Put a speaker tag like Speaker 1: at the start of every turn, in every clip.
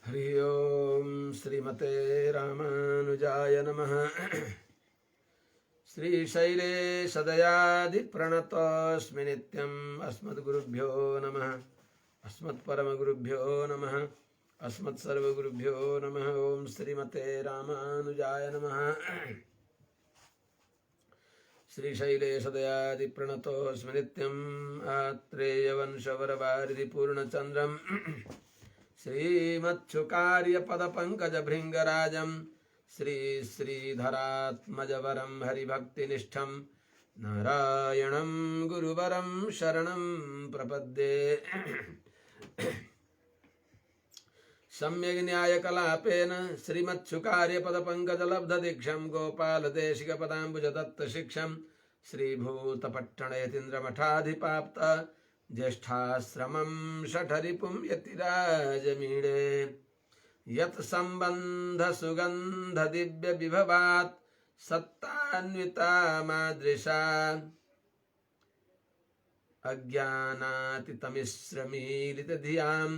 Speaker 1: हरि ओम श्रीमते रामानुजाय नमः। श्रीशैलेशदयादिप्रणतोऽस्मि नित्यम् अस्मद्गुरुभ्यो नमः। अस्मत्परमगुरुभ्यो नमः। अस्मत्सर्वगुरुभ्यो नमः। ओम श्रीमते रामानुजाय नमः। श्रीशैलेशदयादिप्रणतोऽस्मि नित्यम् आत्रेयवंशवरवारिधिपूर्णचन्द्रम् श्रीमच्छुकार्यपदपङ्कजभृङ्गराजं श्रीधरात्मजवरं हरिभक्तिनिष्ठं नारायणं गुरुवरं शरणं प्रपद्ये। सम्यग् न्यायकलापेन श्रीमच्छुकार्यपदपङ्कजलब्धदीक्षं गोपालदेशिकपदाम्बुजदत्तशिक्षं श्रीभूतपट्टणयतीन्द्रमठाधिपाप्त ज्येष्ठाश्रमं शठरिपुं यतिराजमीडे यत् सम्बन्ध सुगन्ध दिव्य विभवात् सत्तान्विता मादृशा अज्ञानातितमिश्रमीलित धियां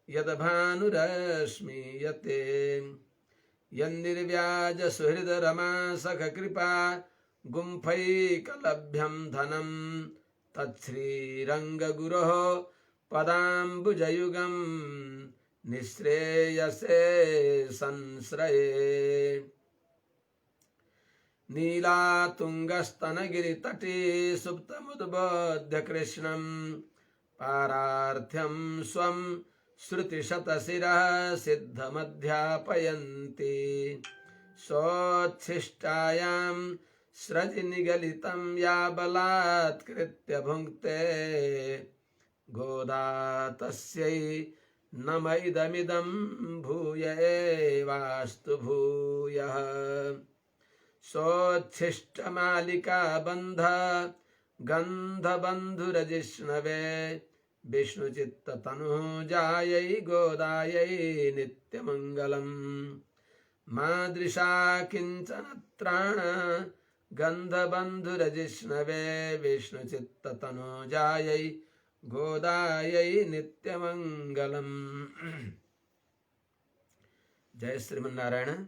Speaker 1: यद्भानुरश्मीयते यन्निर्व्याज सुहृद रमा सख कृपा गुम्फैकलभ्यं धनं तच्छ्रीरङ्गगुरोः पदाम्बुजयुगं निःश्रेयसे संश्रये। नीलातुङ्गस्तनगिरितटे सुप्तमुद्बोध्य कृष्णं पारार्थ्यं स्वं श्रुतिशतशिरः सिद्धमध्यापयन्ति सोच्छिष्टायां स्रजि निगलितं या बलात्कृत्य भुङ्क्ते गोदा तस्यै नम इदमिदं भूय एवास्तु भूयः। सोच्छिष्टमालिका बन्ध गन्धबन्धुरजिष्णवे विष्णुचित्ततनुजायै गोदायै नित्यमङ्गलम्। मादृशा किञ्चन त्राण गन्धबन्धुरजिष्णवे विष्णुचित्ततनुजायै गोदायै नित्यमङ्गलम्। जय श्रीमन्नारायण।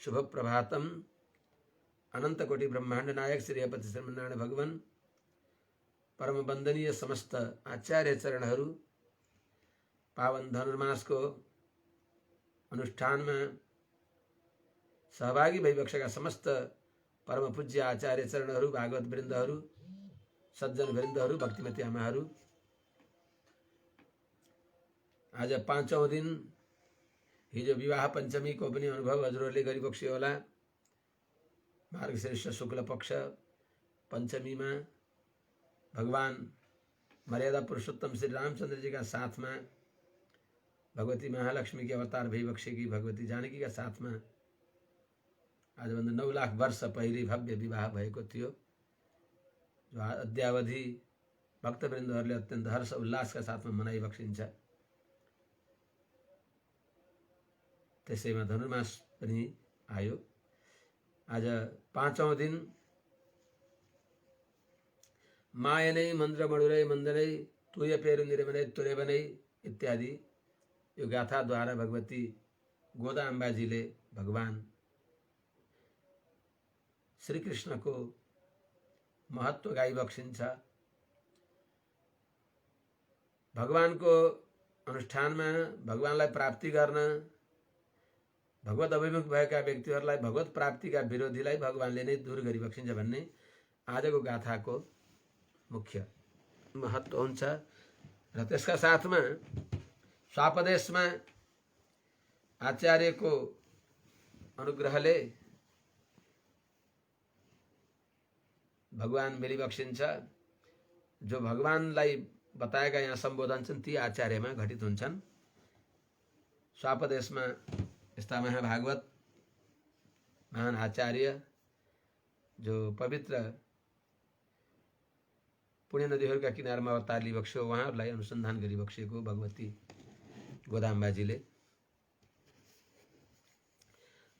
Speaker 1: शुभ प्रभातम। अनंत कोटि ब्रह्मांड नायक श्री अपति श्रीमन्नारायण भगवान परम वंदनीय समस्त आचार्य चरणहरू पावन धनुर्मासको अनुष्ठान में सहभागी भइबक्सेका समस्त परम पूज्य आचार्य चरणहरू, भागवत वृन्दहरू, सज्जन वृन्दहरू, भक्तिमती आमाहरू, आज पाँचौं दिन हिजो विवाह पंचमी को पनि अनुभव हजुरहरूले गरिबक्सियो होला। मार्गशीर्ष शुक्ल पक्ष पंचमी में भगवान मर्यादा पुरुषोत्तम श्री रामचंद्र जी का साथ में भगवती महालक्ष्मी के अवतार भइबक्सेकी भगवती जानकी का साथ में आजभन्दा 9 लाख वर्ष पहिले भव्य विवाह भएको थियो, जो अद्यावधि भक्तवृन्दहरूले अत्यन्त हर्ष उल्लासका साथमा मनाइबक्सिन्छ। त्यसैमा धनुर्मास पनि आयो। आज पाँचौं दिन मायनै मन्त्र मणुरै मन्दरै तुय पेरु निरेमनै तुरेबनै इत्यादि यो गाथाद्वारा भगवती गोदा अम्बाजीले भगवान श्री कृष्ण को महत्व गाइबक्सिन्छ। भगवान को अनुष्ठान में भगवानलाई प्राप्ति गर्न भगवत अभिमुख भएका व्यक्तिहरूलाई भगवत प्राप्तिका विरोधीलाई भगवानले नै दूर गरिबक्सिन्छ भन्ने आजको गाथाको मुख्य महत्व हुन्छ। र त्यसका साथमा स्वापदेशमा आचार्यको अनुग्रहले भगवान मिलिबक्सिन्छ। जो भगवानलाई बताएका यहाँ सम्बोधन छन् ती आचार्यमा घटित हुन्छन्। स्वापदेशमा यस्ता महाभागवत महान आचार्य जो पवित्र पुण्य नदीहरूका किनारमा अवतार लिबक्स्यो उहाँहरूलाई अनुसन्धान गरिबक्सेको भगवती गोदाम्बाजीले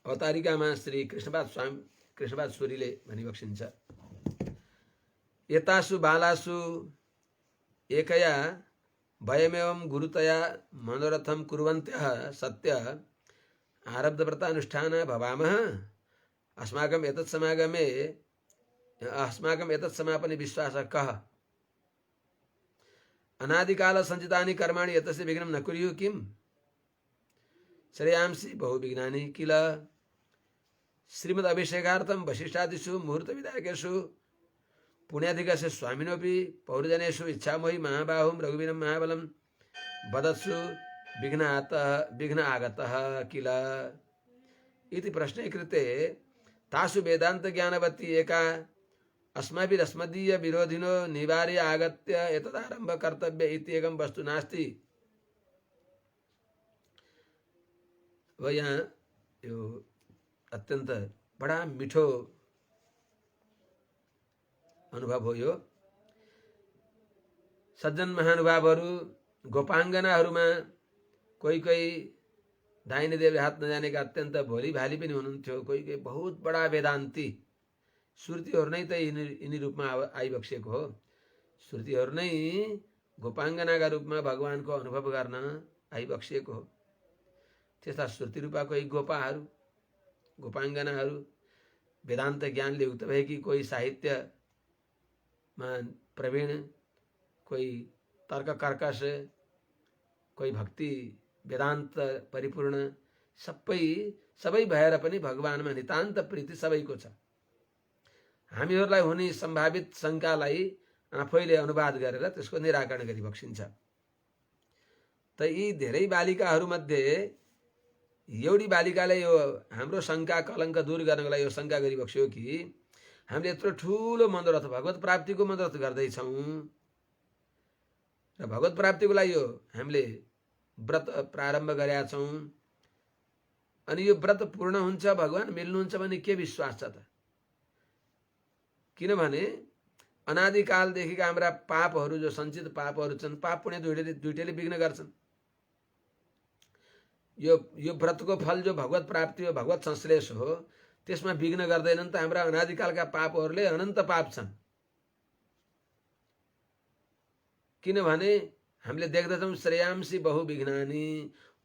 Speaker 1: अवतारिकामा श्री कृष्णपाद सूरीले भनिबक्सिन्छ। यतासु बालासु एकया वयमेवं गुरुतया मनोरथं कुर्वन्त्यः सत्य आरब्धव्रतानुष्ठान भवामः अस्माकं एतत् समापने विश्वासः कः अनादिकाल संचितानि कर्माणि एतस्य विघ्नं न कुर्युः किम् श्रेयांसि बहुविघ्नानि किल श्रीमद् अभिषेकार्थं वशिष्ठादिषु मुहूर्तविधायकेषु पुण्याधिकस्य स्वामिनोऽपि पौरजनेषु इच्छामोहि महाबाहुं रघुवीरं महाबलं वदत्सु विघ्न आगतः किल इति प्रश्ने कृते तासु वेदान्तज्ञानवती एका अस्माभिरस्मदीय विरोधिनो निवार्य आगत्य एतदारम्भ कर्तव्य इति एकं वस्तु नास्ति। वह यहाँ यो अत्यंत बड़ा मिठो अनुभव हो यो सज्जन महानुभावहरू गोपाङ्गनाहरूमा कोही कोही दाहिने देव हात नजानेका अत्यन्त भोली भाली पनि हुनुहुन्थ्यो कोही कोही बहुत बडा वेदान्ती श्रुतिहरू नै त यिनी रूपमा आइबक्सेको हो श्रुतिहरू नै गोपाङ्गनाका रूपमा भगवानको अनुभव गर्न आइबक्सेको हो त्यस्ता श्रुति रूपा कोही गोपाङ्गनाहरू वेदान्त ज्ञानले युक्त भएकी कोही साहित्यमा प्रवीण कोही तर्क कर्कश कोही भक्ति वेदान्त परिपूर्ण सबै भएर पनि भगवानमा नितान्त प्रीति सबैको छ। हामीहरूलाई हुने सम्भावित शङ्कालाई आफैले अनुवाद गरेर त्यसको निराकरण गरिबक्सिन्छ। त यी धेरै बालिकाहरूमध्ये एउटी बालिकाले यो हाम्रो शङ्का कलङ्क दूर गर्नको लागि यो शङ्का गरिबक्स्यो कि हामीले यत्रो ठुलो मनोरथ भगवत प्राप्तिको मनोरथ गर्दैछौँ र भगवत प्राप्तिको लागि यो हामीले व्रत प्रारम्भ गरेका छौँ अनि यो व्रत पूर्ण हुन्छ भगवान मिल्नुहुन्छ भने के विश्वास छ त किनभने अनादिकालदेखिका हाम्रा पापहरू जो सञ्चित पापहरू छन् पाप पुण्य दुईटैले विघ्न गर्छन्। यो व्रतको फल जो भगवत प्राप्ति हो भगवत संश्लेष हो त्यसमा विघ्न गर्दैनन् त हाम्रा अनादिकालका पापहरूले अनन्त पाप छन्। किनभने हामीले देख्दछौँ श्रेयांसी बहुविघ्नानि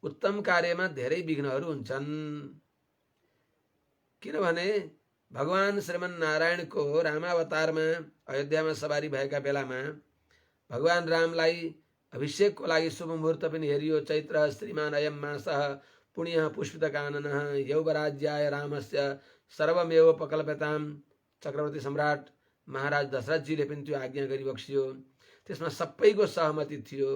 Speaker 1: उत्तम कार्यमा धेरै विघ्नहरू हुन्छन्। किनभने भगवान श्रीमन नारायणको रामावतारमा अयोध्यामा सवारी भएका बेलामा भगवान रामलाई अभिषेकको लागि शुभ मुहूर्त पनि हेरियो। चैत्र श्रीमान अयम मासः पुण्यः पुष्पितकाननः यौवराज्याय रामस्य सर्वमेवोपकल्प्यतां चक्रवर्ती सम्राट महाराज दशरथजीले पनि त्यो आज्ञा गरिबक्सियो। त्यसमा सबैको सहमति थियो।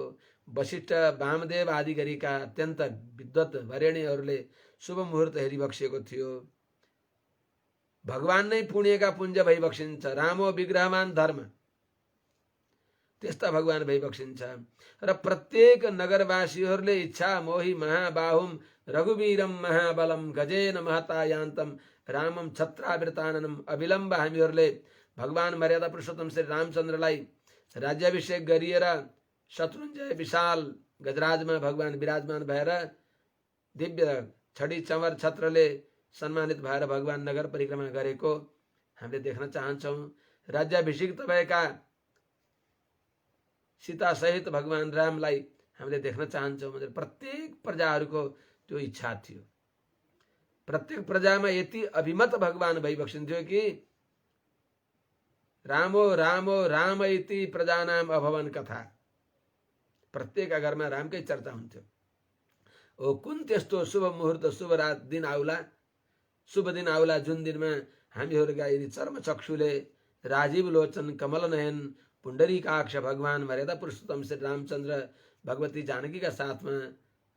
Speaker 1: वशिष्ठ वामदेव आदि गरीका अत्यन्त विद्वत वरेण्यहरूले शुभ मुहूर्त हेरिबक्सिएको थियो। भगवान नै पुण्यका पुञ्ज भइबक्सिन्छ। रामो विग्रहवान धर्म त्यस्ता भगवान भइबक्सिन्छ र प्रत्येक नगरवासीहरूले इच्छा मोहि महाबाहुम रघुवीरम महाबलम गजेन महता यान्तम रामम छत्रावृताननम अविलम्ब हामीहरूले भगवान मर्यादा पुरुषोत्तम श्री रामचन्द्रलाई राज्याभिषेक गरिएर शत्रुञ्जय विशाल गजराजमा भगवान विराजमान भएर दिव्य छडी चमर छत्रले सम्मानित भएर भगवान नगर परिक्रमा गरेको हामीले देख्न चाहन्छौँ। राज्याभिषेक भएका सीता सहित भगवान रामलाई हामीले देख्न चाहन्छौँ भनेर प्रत्येक प्रजाहरूको त्यो इच्छा थियो। प्रत्येक प्रजामा यति अभिमत भगवान भइबक्सिन्थ्यो कि रामो रामो राम इति प्रजानाम अभवन कथा प्रत्येक घरमा रामकै चर्चा हुन्थ्यो। ओ कुन त्यस्तो शुभ मुहूर्त शुभ रात दिन आउला शुभ दिन आउला जुन दिनमा हामीहरूका यदि चर्मचक्षुले राजीव लोचन कमल नयन पुण्डरीकाक्ष भगवान मर्यादा पुरुषोत्तम श्री रामचन्द्र भगवती जानकीका साथमा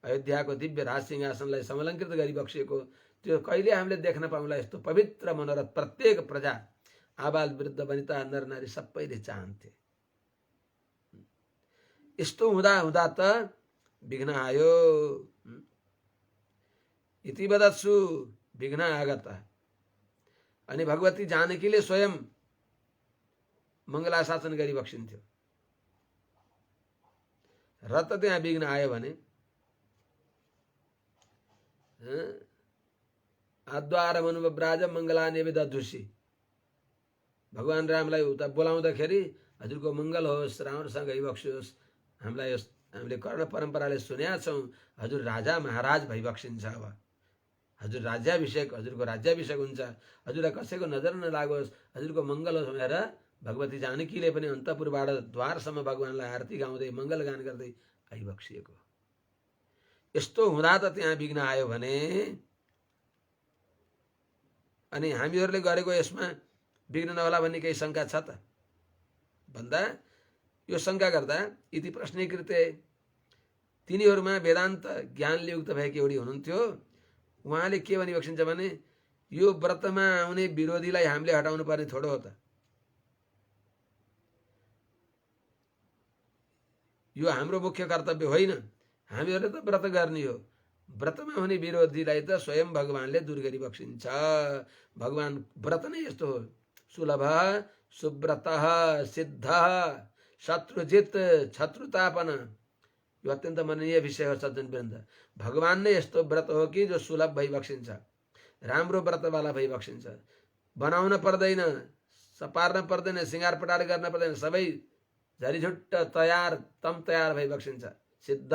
Speaker 1: अयोध्याको दिव्य राज सिंहासनलाई समलङ्कृत गरिबक्सिएको त्यो कहिले हामीले देख्न पाउँला। यस्तो पवित्र मनोरथ प्रत्येक प्रजा आबाल वृद्ध वनिता नर नारी सबैले चाहन्थे। यस्तो हुँदा हुँदा त विघ्न आयो। इति वदत्सु विघ्न आगत। अनि भगवती जानकीले स्वयं मङ्गलाशासन गरिबक्सिन्थ्यो र त त्यहाँ विघ्न आयो भने आद्वार मनुव्राज मङ्गलानि दधुषी भगवान रामलाई उता बोलाउँदाखेरि हजुरको मङ्गल होस् राम्रोसँग गइबक्सियोस् हामीलाई हामीले कर्ण परम्पराले सुनेका छौँ हजुर राजा महाराज भइबक्सिन्छ। अब हजुर राज्याभिषेक, हजुरको राज्याभिषेक हुन्छ, हजुरलाई कसैको नजर नलागोस्, हजुरको मङ्गल होस् भनेर भगवती जानकीले पनि अन्तपुरबाट द्वारसम्म भगवान्लाई आरती गाउँदै मङ्गलगान गर्दै आइबक्सिएको। यस्तो हुँदा त त्यहाँ विघ्न आयो भने अनि हामीहरूले गरेको यसमा विघ्न नहोला भन्ने केही शङ्का छ त भन्दा यो शङ्का गर्दा इति प्रश्नीकृते तिनीहरूमा वेदान्त ज्ञानले युक्त भएकी एउटी हुनुहुन्थ्यो। उहाँले के भनी बक्सिन्छ भने यो व्रतमा आउने विरोधीलाई हामीले हटाउनु पर्ने थोडो हो त, यो हाम्रो मुख्य कर्तव्य होइन, हामीहरूले त व्रत गर्ने हो। व्रतमा हुने विरोधीलाई त स्वयं भगवानले दूर गरी बक्सिन्छ। भगवान व्रत नै यस्तो हो, सुलभ सुव्रत सिद्ध शत्रुजित शत्रुतापन। यो अत्यन्त मननीय विषय हो सज्जन वृन्द। भगवान नै यस्तो व्रत हो कि जो सुलभ भई बक्सिन्छ, राम्रो व्रतवाला भई बक्सिन्छ। बनाउन पर्दैन, सपार्न पर्दैन, सिँगार पटार गर्न पर्दैन, सबै झरीझुट्ट तयार तम तयार भई बक्सिन्छ। सिद्ध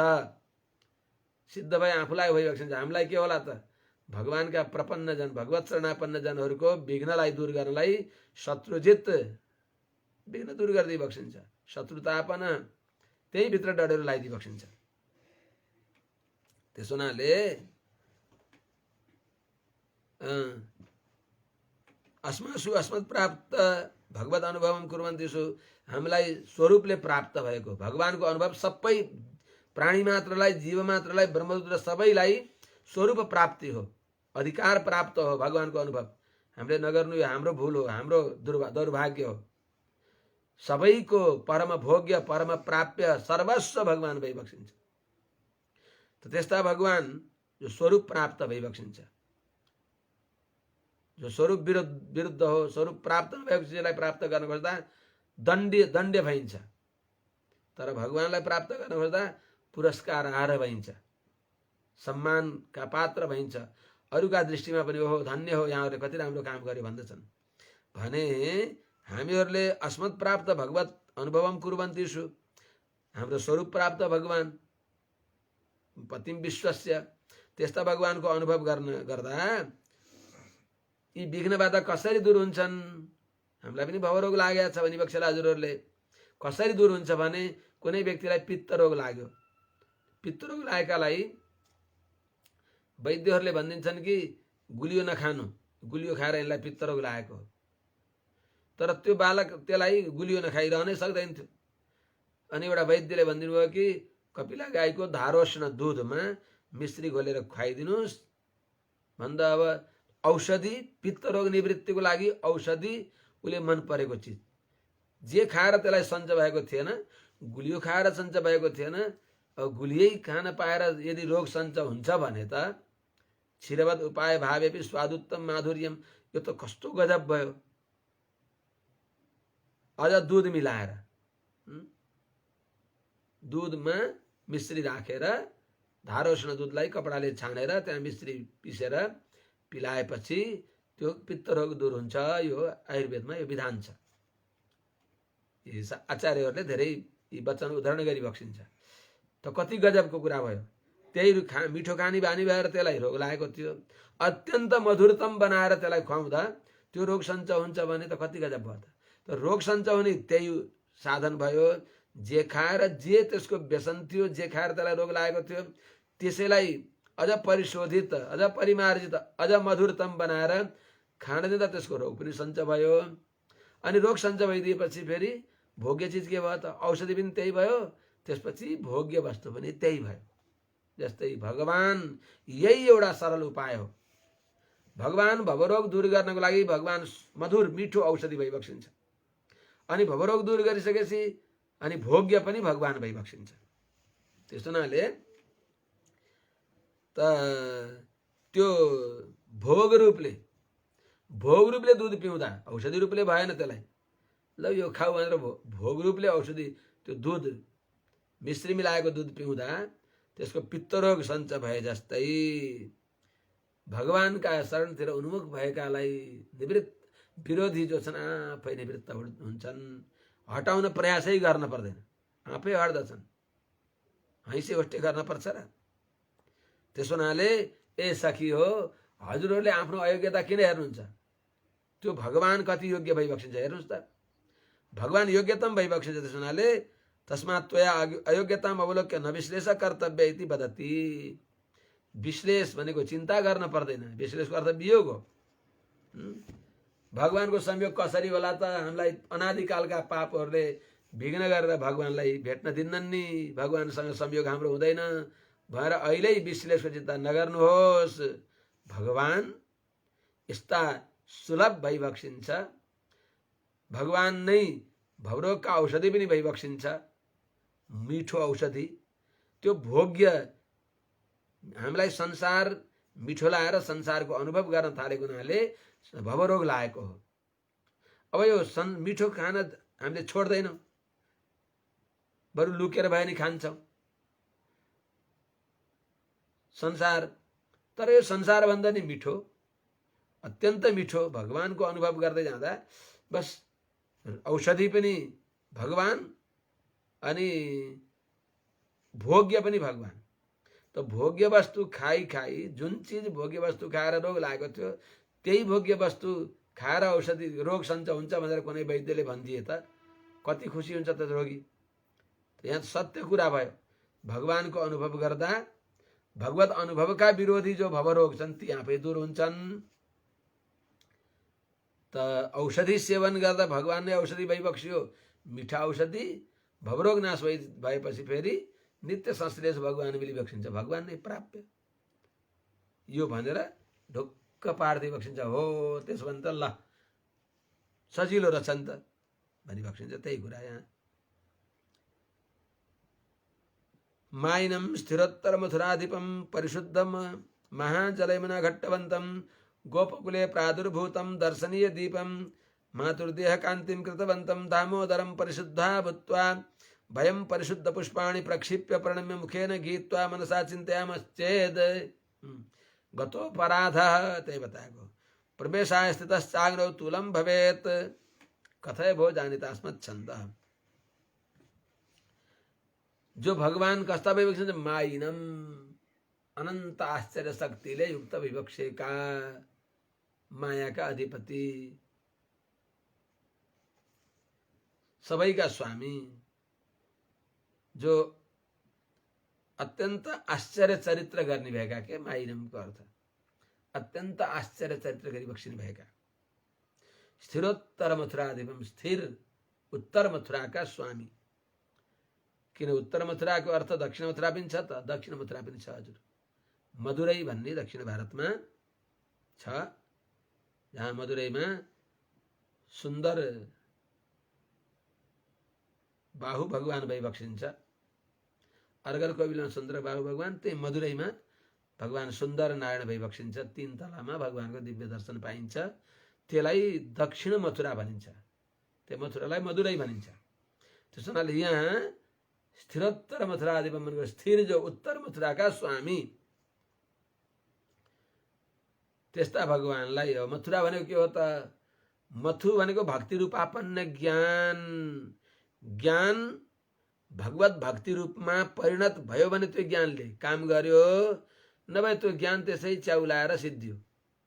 Speaker 1: सिद्ध भई आफूलाई भई बक्सिन्छ। हामीलाई के होला त, भगवानका प्रपन्न जन, भगवत शरणापन्न जनहरूको विघ्नलाई दूर गर्नलाई शत्रुजित विघ्न दूर गर्दै बक्सिन्छ। शत्रुतापन त्यही भित्र डढेर लगाइदिई बक्सिन्छ। त्यसो हुनाले अस्मासु अस्मत् प्राप्त भगवत अनुभवम कुर्वन्तीसु, हामीलाई स्वरूपले प्राप्त भएको भगवानको अनुभव सबै प्राणी मात्रलाई, जीव मात्रलाई, ब्रह्मरुद्र सबैलाई स्वरूप प्राप्ति हो, अधिकार प्राप्त हो भगवानको अनुभव। हामीले नगर्नु यो हाम्रो भूल हो, हाम्रो दुर्भाग्य हो। सबैको परम भोग्य, परम प्राप्य, सर्वस्व भगवान भई बक्सिन्छ। त त्यस्ता भगवान जो स्वरूप प्राप्त भई बक्सिन्छ, जो स्वरूप विरुद्ध हो, स्वरूप प्राप्त नभएको चिजलाई प्राप्त गर्न खोज्दा दण्ड्य भइन्छ, तर भगवानलाई प्राप्त गर्न खोज्दा पुरस्कार आहार भइन्छ, सम्मानका पात्र भइन्छ। अरूका दृष्टिमा पनि ओहो धन्य हो, यहाँहरूले कति राम्रो काम गर्यो भन्दछन् भने हामीहरूले अस्मत् प्राप्त भगवत अनुभवम कुर्वन्तीसु, हाम्रो स्वरूप प्राप्त भगवान पतिम विश्वस्य, त्यस्ता भगवानको अनुभव गर्दा यी विघ्न बाधा कसरी दूर हुन्छन्। हामीलाई पनि भवरोग लागेको छ भने बक्सेला हजुरहरूले कसरी दूर हुन्छ भने कुनै व्यक्तिलाई पित्त रोग लाग्यो, पित्त रोग लागेकालाई वैद्यहरूले भनिदिन्छन् कि गुलियो नखानु, गुलियो खाएर यसलाई पित्त रोग लागेको हो। तर त्यो बालक त्यसलाई गुलियो नखाइरहनै सक्दैन थियो। अनि एउटा वैद्यले भनिदिनु भयो कि कपिला गाईको धारोष्ण दुधमा मिश्री घोलेर खुवाइदिनुहोस् भन्दा अब औषधि, पित्त रोग निवृत्तिको लागि औषधि उसले मन परेको चिज जे खाएर त्यसलाई सञ्च भएको थिएन, गुलियो खाएर सञ्च भएको थिएन। अब गुलियै खान पाएर यदि रोग सञ्च हुन्छ भने त क्षीरवत उपाय भावेपि स्वादुत्तम माधुर्यम, यो त कस्तो गजब भयो। अझ दूध मिलाएर, दूधमा मिश्री राखेर, धारोष्ण दुधलाई कपडाले छानेर त्यहाँ मिश्री पिसेर पिलाएपछि त्यो पित्त रोग दूर हुन्छ। यो आयुर्वेदमा यो विधान छ। आचार्यहरूले धेरै यी वचन उदाहरण गरी बक्सिन्छ। त कति गजबको कुरा भयो। त्यही मिठो खाने बानी भएर त्यसलाई रोग लागेको थियो, अत्यन्त मधुरतम बनाएर त्यसलाई खुवाउँदा त्यो रोग सञ्च हुन्छ भने त कति गजब भयो त। रोग सञ्च हुने त्यही साधन भयो। जे खाएर जे त्यसको व्यसन थियो, जे खाएर त्यसलाई रोग लागेको थियो, त्यसैलाई अझ परिशोधित, अझ परिमार्जित, अझ मधुरतम बनाएर खान दिँदा त्यसको रोग पनि सञ्च भयो। अनि रोग सञ्च भइदिएपछि फेरि भोग्य चिज के भयो त, औषधि पनि त्यही भयो, त्यसपछि भोग्य वस्तु पनि त्यही भयो। जस्तै भगवान यही एउटा सरल उपाय हो। भगवान भवरोग दूर गर्नको लागि भगवान मधुर मिठो औषधि भई बक्सिन्छ। अनि भवरोग दूर गरिसकेपछि अनि भोग्य पनि भगवान भई बक्सिन्छ। त्यस्तो हुनाले त त्यो भोग रूपले दूध पिउँदा औषधि रूपले भएन त्यसलाई, ल यो खाऊ भनेर भोग रूपले औषधि त्यो दूध मिश्री मिलाएको दूध पिउँदा त्यसको पित्तरोग सञ्च भए जस्तै भगवानका शरणतिर उन्मुख भएकालाई विरोधी जो छन् आफै निवृत्त हुन्छन्। हटाउन प्रयासै गर्न पर्दैन, आफै हट्दछन्। हैँसे होस्टे गर्न पर्छ र। त्यसो हुनाले ए सखी हो, हजुरहरूले आफ्नो अयोग्यता किन हेर्नुहुन्छ? त्यो भगवान कति योग्य भइबक्सिन्छ हेर्नुहोस् त। भगवान योग्यतम भइबक्सिन्छ। त्यसो हुनाले तस्मात् त्वया अयोग्यताम अवलोक्य नविश्लेष कर्तव्य इति वदति। विश्लेष भनेको चिन्ता गर्न पर्दैन, विश्लेषको अर्थ वियोग हो। भगवानको संयोग कसरी होला त? हामीलाई अनादिकालका पापहरूले विघ्न गरेर भगवानलाई भेट्न दिन्नन् नि। भगवानसँग संयोग हाम्रो हुँदैन भएर अहिल्यै विश्लेषको चिन्ता नगर्नुहोस्। भगवान यस्ता सुलभ भइबक्सिन्छ। भगवान नै भवरोगका औषधि पनि भइबक्सिन्छ, मिठो औषधि। त्यो भोग्य हामीलाई संसार मिठो लाएर संसारको अनुभव गर्न थालेको हुनाले भवरोग लागेको हो। अब यो मिठो खान हामीले छोड्दैनौँ, बरु लुकेर भए नि खान्छौँ संसार। तर यो संसारभन्दा नि मिठो, अत्यन्त मिठो भगवानको अनुभव गर्दै जाँदा बस औषधि पनि भगवान अनि भोग्य पनि भगवान। त भोग्य वस्तु खाई खाई, जुन चिज भोग्य वस्तु खाएर रोग लागेको थियो त्यही भोग्य वस्तु खाएर औषधि रोग सन्च हुन्छ भनेर कुनै वैद्यले भनिदिए त कति खुसी हुन्छ त रोगी। यहाँ सत्य कुरा भयो। भगवानको अनुभव गर्दा भगवत अनुभवका विरोधी जो भवरोग छन् ती आफै दूर हुन्छन्। त औषधि सेवन गर्दा भगवान नै औषधि भइबक्सियो, मिठा औषधि। भवरोग नाश भएपछि फेरि नित्य संश्लेष भगवान मिलिबक्सिन्छ, भगवान नै प्राप्य। यो भनेर ढुक्क पार्दै बक्सिन्छ। हो त्यसो भने त ल सजिलो रहेछ नि त भनिबक्सिन्छ। त्यही कुरा यहाँ। माइनम स्थिरोत्तर मथुराधिपम परिशुद्धम महाजलयमुना घट्टवंतम गोपकुले प्रादुर्भूतम दर्शनीय दीपम मातुर्देह कांतिम कृतवंतम दामोदरम परिशुद्धा भूत्वा भयं परिशुद्ध पुष्पाणि प्रक्षिप्य प्रणम्य मुखेन गीत्वा मनसा चिन्तयामश्चेद गतोपराधः। ते बताएको प्रवेशाय स्थितश्चाग्नौ तुलं भवेत् कथय भो जानितास्मत् छन्दः। जो भगवान कस्ता भइबक्सिन्छ? माइनम अनंत आश्चर्य शक्तिले युक्त विवक्षेका, मायाका अधिपति, सबैका स्वामी, जो अत्यंत आश्चर्य चरित्र गर्ने भएका के माइनमको अर्थ अत्यंत आश्चर्य चरित्र गरिबक्सिने भएका। स्थिरोत्तर मथुराधिपम, स्थिर उत्तर मथुराका स्वामी। किन उत्तर मथुराको अर्थ दक्षिण मथुरा पनि छ त? दक्षिण मथुरा पनि छ हजुर। मदुरै भन्ने दक्षिण भारतमा छ, जहाँ मदुरैमा सुन्दर बाहु भगवान भइबक्सिन्छ। अर्घर कोविलमा सुन्दर बाहु भगवान, त्यही मदुरैमा भगवान सुन्दर नारायण भइबक्सिन्छ। 3 तलामा भगवानको दिव्य दर्शन पाइन्छ। त्यसलाई दक्षिण मथुरा भनिन्छ, त्यो मथुरालाई मदुरै भनिन्छ। त्यसो हुनाले यहाँ स्थिरोत्तर मथुराधिपम भनेको स्थिर जो उत्तर मथुराका स्वामी, त्यस्ता भगवानलाई हो। मथुरा भनेको के हो त? मथु भनेको भक्ति रूपापन्न ज्ञान। ज्ञान भगवत भक्ति रूपमा परिणत भयो भने त्यो ज्ञानले काम गर्यो, नभए त्यो ज्ञान त्यसै च्याउलाएर सिद्धियो,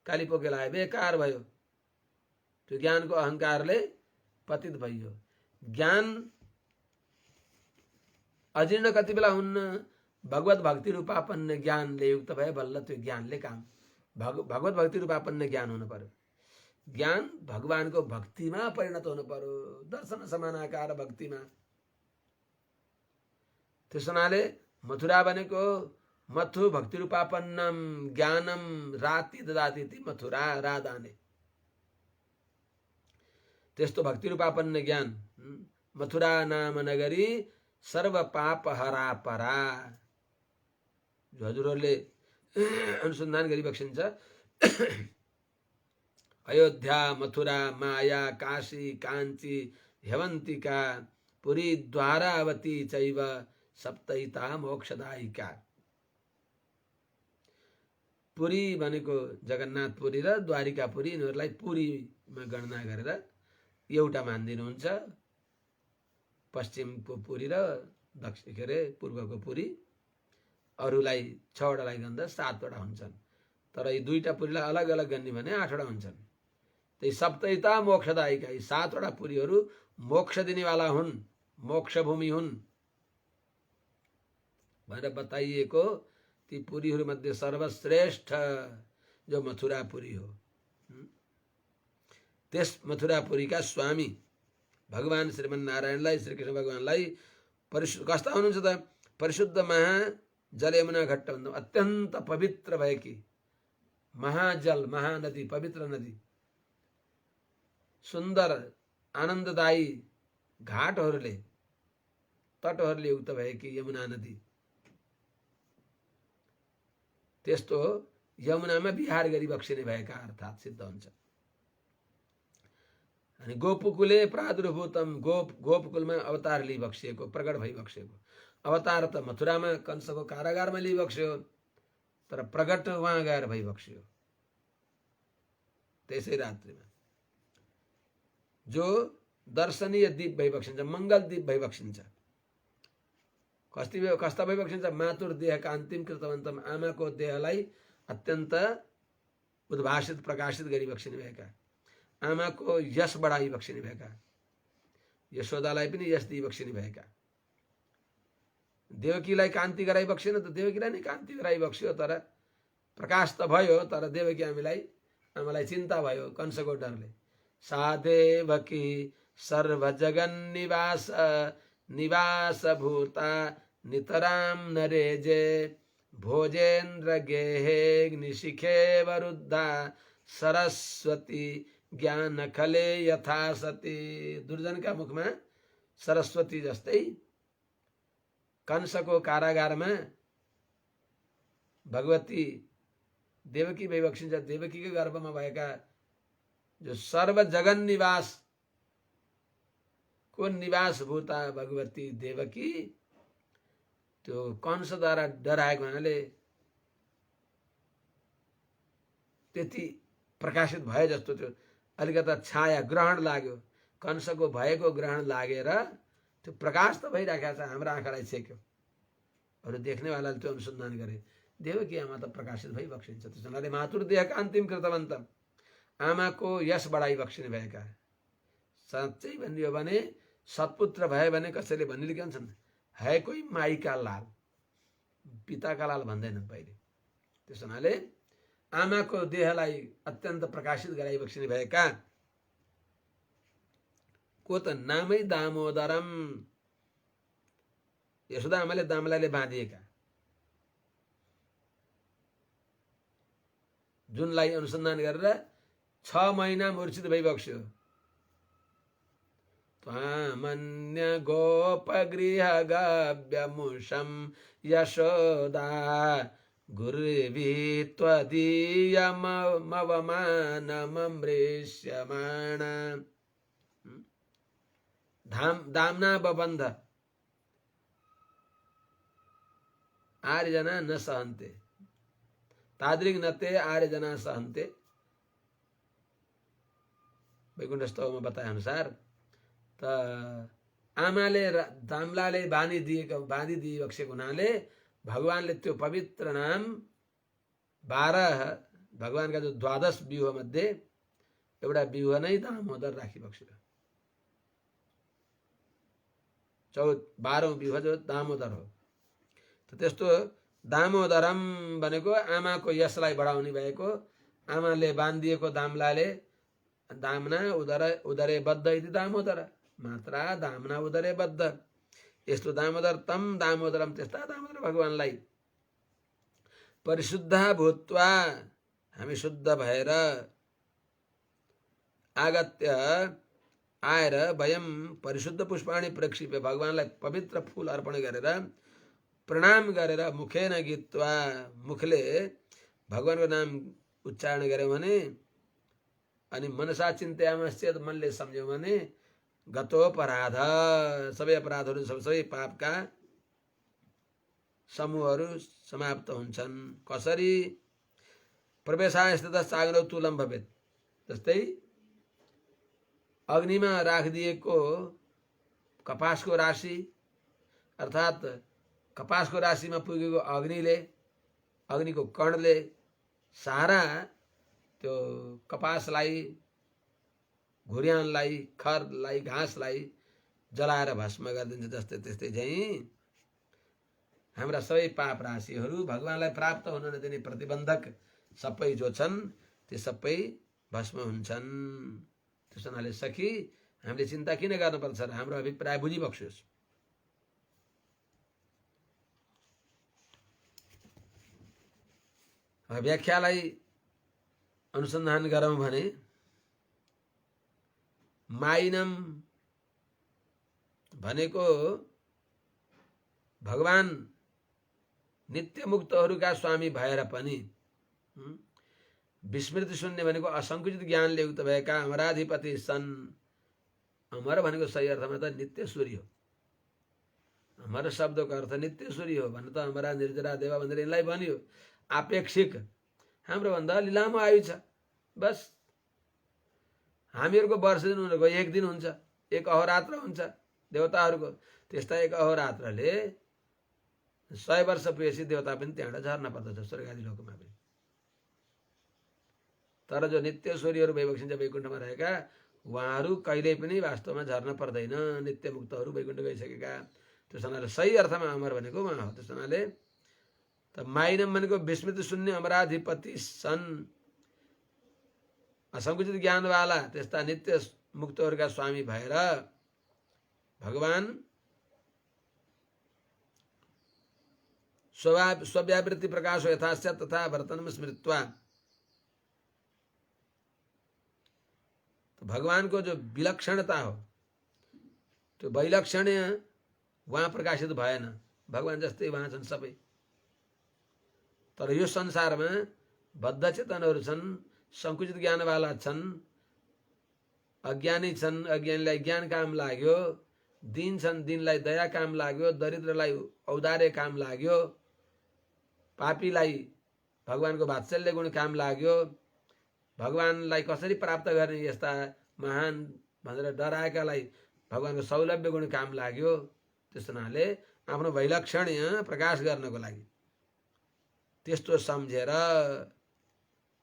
Speaker 1: कालीपोके लाए बेकार भयो। त्यो ज्ञानको अहंकारले पतित भयो। ज्ञान अजीर्ण कति बेला हुन्न? भगवत भक्ति रूपापन्न ज्ञानले युक्त भए बल्ल त्यो ज्ञानले काम। भगवत भक्ति रूपापन्न ज्ञान हुनु पर्यो। ज्ञान भगवानको भक्तिमा परिणत हुनु पर्यो, दर्शन समानाकार भक्तिमा। त्यसो हुनाले मथुरा भनेको मथु भक्ति रूपापन्नम ज्ञानम राति ददाति मथुरा राधाने। त्यस्तो भक्ति रूपापन्न ज्ञान मथुरा नाम नगरी सर्व पाप हरा परा। हजुरहरूले अनुसन्धान गरिबक्सिन्छ। अयोध्या, मथुरा, माया, काशी, कांची, ह्यवंतिका, पुरी, द्वारावती चैव सप्तैता मोक्षदायिका। पुरी भनेको जगन्नाथपुरी र द्वारिकापुरी, यिनीहरूलाई पुरीमा गणना गरेर एउटा मानिदिनुहुन्छ। पश्चिमको पुरी र दक्षिण के अरे पूर्वको पुरी अरूलाई 6 वटालाई गन्ध 7 वटा हुन्छन्, तर यी 2टा पुरीलाई अलग अलग गन्ने भने 8 वटा हुन्छन्। त्यही सप्तैता मोक्षदायिका, यी 7 वटा पुरीहरू मोक्ष दिनेवाला हुन्, मोक्ष भूमि हुन् भनेर बताइएको। ती पुरीहरूमध्ये सर्वश्रेष्ठ जो मथुरापुरी हो, त्यस मथुरापुरीका स्वामी भगवान श्रीमन्नारायणलाई, श्रीकृष्ण भगवानलाई कस्ता हुनुहुन्छ त? परिशुद्ध महा जल यमुना घट्ट, अत्यन्त पवित्र भएकी महाजल, महानदी, पवित्र नदी, सुन्दर आनन्ददायी घाटहरूले, तटहरूले युक्त भएकी यमुना नदी, त्यस्तो यमुनामा विहार गरी बक्सिने भएका अर्थात् सिद्ध हुन्छ। अनि गोपकुले प्रादुर्भूतम, गोपकुलमा अवतार लिई बक्सिएको, प्रकट भई बक्सिएको। अवतार त मथुरामा कंसको कारागारमा लिई बक्स्यो, तर प्रकट वहाँ गएर भई बक्स्यो त्यसै रात्रिमा। जो दर्शनीय दीप भई बक्सिन्छ, मङ्गल दीप भई बक्सिन्छ। कस्ता भई बक्सिन्छ? मातुर देह कान्तिम कृतवन्तम, आमाको देहलाई अत्यन्त उद्भाषित प्रकाशित गरी बक्सिने भएका, आमाको यश बढाई बक्सिने भएका, यशोदालाई पनि यश दिई बक्सिने भएका। देवकीलाई कान्ति गराई बक्सिन त देवकीलाई नै कान्ति गराई बक्स्यो, तर प्रकाश त भयो, तर देवकी आमालाई चिन्ता भयो कंसको डरले। सा देवकी सर्व जगन निवास भूता नितराम नरेजे भोजेन्द्र गेहे निशिखे वरुद्धा सरस्वती ज्ञान खले यथा सती। दुर्जनका मुखमा सरस्वती जस्तै कंसको कारागारमा भगवती देवकी भई बक्सिन्छ। देवकीको गर्भमा भएका जो सर्व जगन निवास को निवास भूता भगवती देवकी, त्यो कंसद्वारा डराएको हुनाले त्यति प्रकाशित भए जस्तो त्यो अलिकता छाया ग्रहण लाग्यो, कंसको भएको ग्रहण लागेर त्यो प्रकाश त भइराखेको छ, हाम्रो आँखालाई छेक्यो। अरू देख्नेवालाले त्यो अनुसन्धान गरे, देवकी आमा त प्रकाशित भई बक्सिन्छ। त्यस हुनाले मातुर देह कान्तिम कृतवन्त, आमाको यश बढाई बक्सिने भएका। साँच्चै भनियो भने सत्पुत्र भए भने कसैले भनिलिन्छन्, है कोही माईका लाल, पिताका लाल भन्दैनन् पहिले। त्यस हुनाले आमाको देहलाई अत्यन्त प्रकाशित गराई बक्सिने भएका को त नामै दामोदरम, यशोदा आमाले दामलाले बाँधिएका, जुनलाई अनुसन्धान गरेर 6 महिना मूर्छित भई बक्स्यो। त्वामन्य गोप गृह गव्यमुषम यशोदा गुरुवी त्वदीयमवमानममृष्यमाण। दाम्ना बबन्ध आर्यजना न सहन्ते, तादृग नते आर्यजना सहन्ते। वैकुण्ठ स्तवमा बताए अनुसार त आमाले दामलाले बाँधिदिए बक्सेको हुनाले भगवानले त्यो पवित्र नाम 12 भगवानका जो 12 व्यूह मध्ये एउटा व्यूह नै दामोदर राखी बक्स्यो। 12औं व्यूह जो दामोदर हो। त त्यस्तो दामोदरम भनेको आमाको यशलाई बढाउने भएको, आमाले बाँधिएको दामलाले दामना उदरे बद्ध इति दामोदर, मात्रा दामना उदरे बद्ध। यस्तो दामोदर तम दामोदरम, त्यस्ता दामोदर भगवानलाई परिशुद्ध भूत्वा, हामी शुद्ध भएर आगत्य आएर वयम परिशुद्ध पुष्पाणि प्रक्षिप्य, भगवानलाई पवित्र फूल अर्पण गरेर प्रणाम गरेर मुखेन गीत्वा, मुखले भगवानको नाम उच्चारण गर्यो भने, अनि मनसा चिन्तयामश्चेत, मनले सम्झ्यो भने गतोपराध, सबै अपराधहरू सबै पापका समूहहरू समाप्त हुन्छन्। कसरी? प्रवेशाय स्थित साग्रौ तुलम भवेत्, जस्तै अग्निमा राखिदिएको कपासको राशि अर्थात् कपासको राशिमा पुगेको अग्निले, अग्निको कणले सारा त्यो कपासलाई, घुर्यानलाई, खरलाई, घाँसलाई जलाएर भस्म गरिदिन्छ। जस्तै त्यस्तै चाहिँ हाम्रा सबै पाप राशिहरू भगवानलाई प्राप्त हुन नदिने प्रतिबन्धक सबै जो छन् ती सबै भस्म हुन्छन्। त्यस हुनाले सखी हामीले चिन्ता किन गर्नुपर्छ र हाम्रो अभिप्राय बुझिबक्सियोस्। व्याख्यालाई अनुसन्धान गरौँ भने माइनम भनेको भगवान नित्य मुक्तहरूका स्वामी भएर पनि विस्मृति शून्य भनेको असङ्कुचित ज्ञानले युक्त भएका अमराधिपति सन्। अमर भनेको सही अर्थमा त नित्यश्वरी हो। अमर शब्दको अर्थ नित्यश्वरी हो भन्नु त अमरा निर्जरा देवा भनेर यिनलाई भनियो। आपेक्षिक हाम्रो भन्दा अलि लामो आयु छ। बस हामीहरूको वर्ष दिन उनीहरूको एक दिन हुन्छ, एक अहोरात्र हुन्छ देवताहरूको। त्यस्ता एक अहोरात्रले 100 वर्ष पुगेपछि देवता पनि त्यहाँबाट झर्न पर्दछ स्वर्ग आदि लोकमा पनि। तर जो नित्यश्वरीहरू वैवक्षिन्छ वैकुण्ठमा रहेका उहाँहरू कहिल्यै पनि वास्तवमा झर्न पर्दैन। नित्य मुक्तहरू वैकुण्ठ गइसकेका। त्यस हुनाले सही अर्थमा अमर भनेको उहाँ हो। त्यस हुनाले त माइनम भनेको विस्मृति शून्य अमराधिपति सन्, असङ्कुचित ज्ञानवाला त्यस्ता नित्य मुक्तहरूका स्वामी भएर भगवान स्वव्यावृत्ति प्रकाश हो यथास्या तथा वर्तनम स्मृत्वा। तो भगवान को जो विलक्षणता हो त्यो वैलक्षण्य वहाँ प्रकाशित भएन। भगवान जस्तै वहाँ छन् सबै। तर यो संसारमा बद्ध चेतनहरू छन्, सङ्कुचित ज्ञानवाला छन्, अज्ञानी छन्, अज्ञानीलाई ज्ञान काम लाग्यो, दीन छन्, दीनलाई दया काम लाग्यो, दरिद्रलाई औदार्य काम लाग्यो, पापीलाई भगवानको वात्सल्य गुण काम लाग्यो, भगवानलाई कसरी प्राप्त गर्ने यस्ता महान भनेर डराएकालाई भगवानको सौलभ्य गुण काम लाग्यो। त्यस हुनाले आफ्नो वैलक्षण्य प्रकाश गर्नको लागि त्यस्तो सम्झेर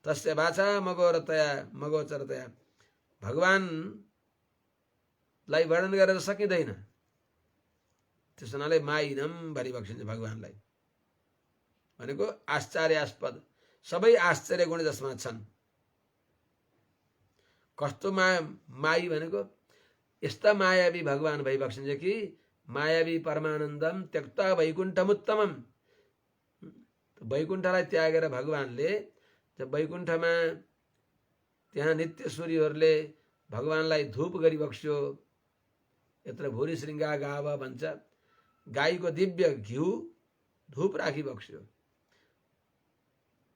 Speaker 1: तस्य वाचा मगोचरतया भगवानलाई वर्णन गरेर सकिँदैन। त्यस हुनाले माइनम भनिबक्सिन्छ भगवानलाई भनेको आश्चर्यास्पद, सबै आश्चर्य गुण जसमा छन्। कस्तो माई भनेको यस्ता मायावी भगवान भइबक्सिन्छ कि मायावी परमानन्दम त्यक्ता वैकुण्ठमुत्तमम। वैकुण्ठलाई त्यागेर भगवानले जब वैकुण्ठमा त्यहाँ नित्यश्वरीहरूले भगवानलाई धूप गरिबक्स्यो। यत्र भूरि श्रृङ्गा गाव भन्छ, गाईको दिव्य घिउ धूप राखिबक्स्यो।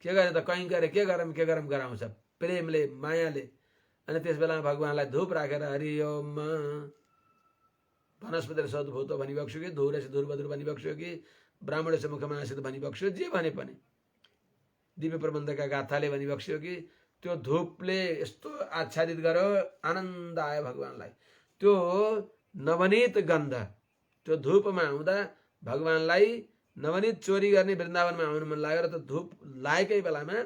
Speaker 1: के गरे त कहीँ गरे के गरम गराउँछ प्रेमले मायाले। अनि त्यस बेलामा भगवानलाई धूप राखेर हरि ओम वनस्पति सद्भूत भनिबक्स्यो कि धुरेश धुर्बधुर भनिबक्स्यो कि ब्राह्मणेश मुखमासित भनिबक्स्यो, जे भने पनि दिव्य प्रबन्धका गाथाले भनिबक्स्यो कि त्यो धूपले यस्तो आच्छादित गर्यो, आनन्द आयो भगवानलाई। त्यो नवनीत गन्ध त्यो धूपमा आउँदा भगवानलाई नवनीत चोरी गर्ने वृन्दावनमा आउनु मन लाग्यो। र त धूप लागेकै बेलामा,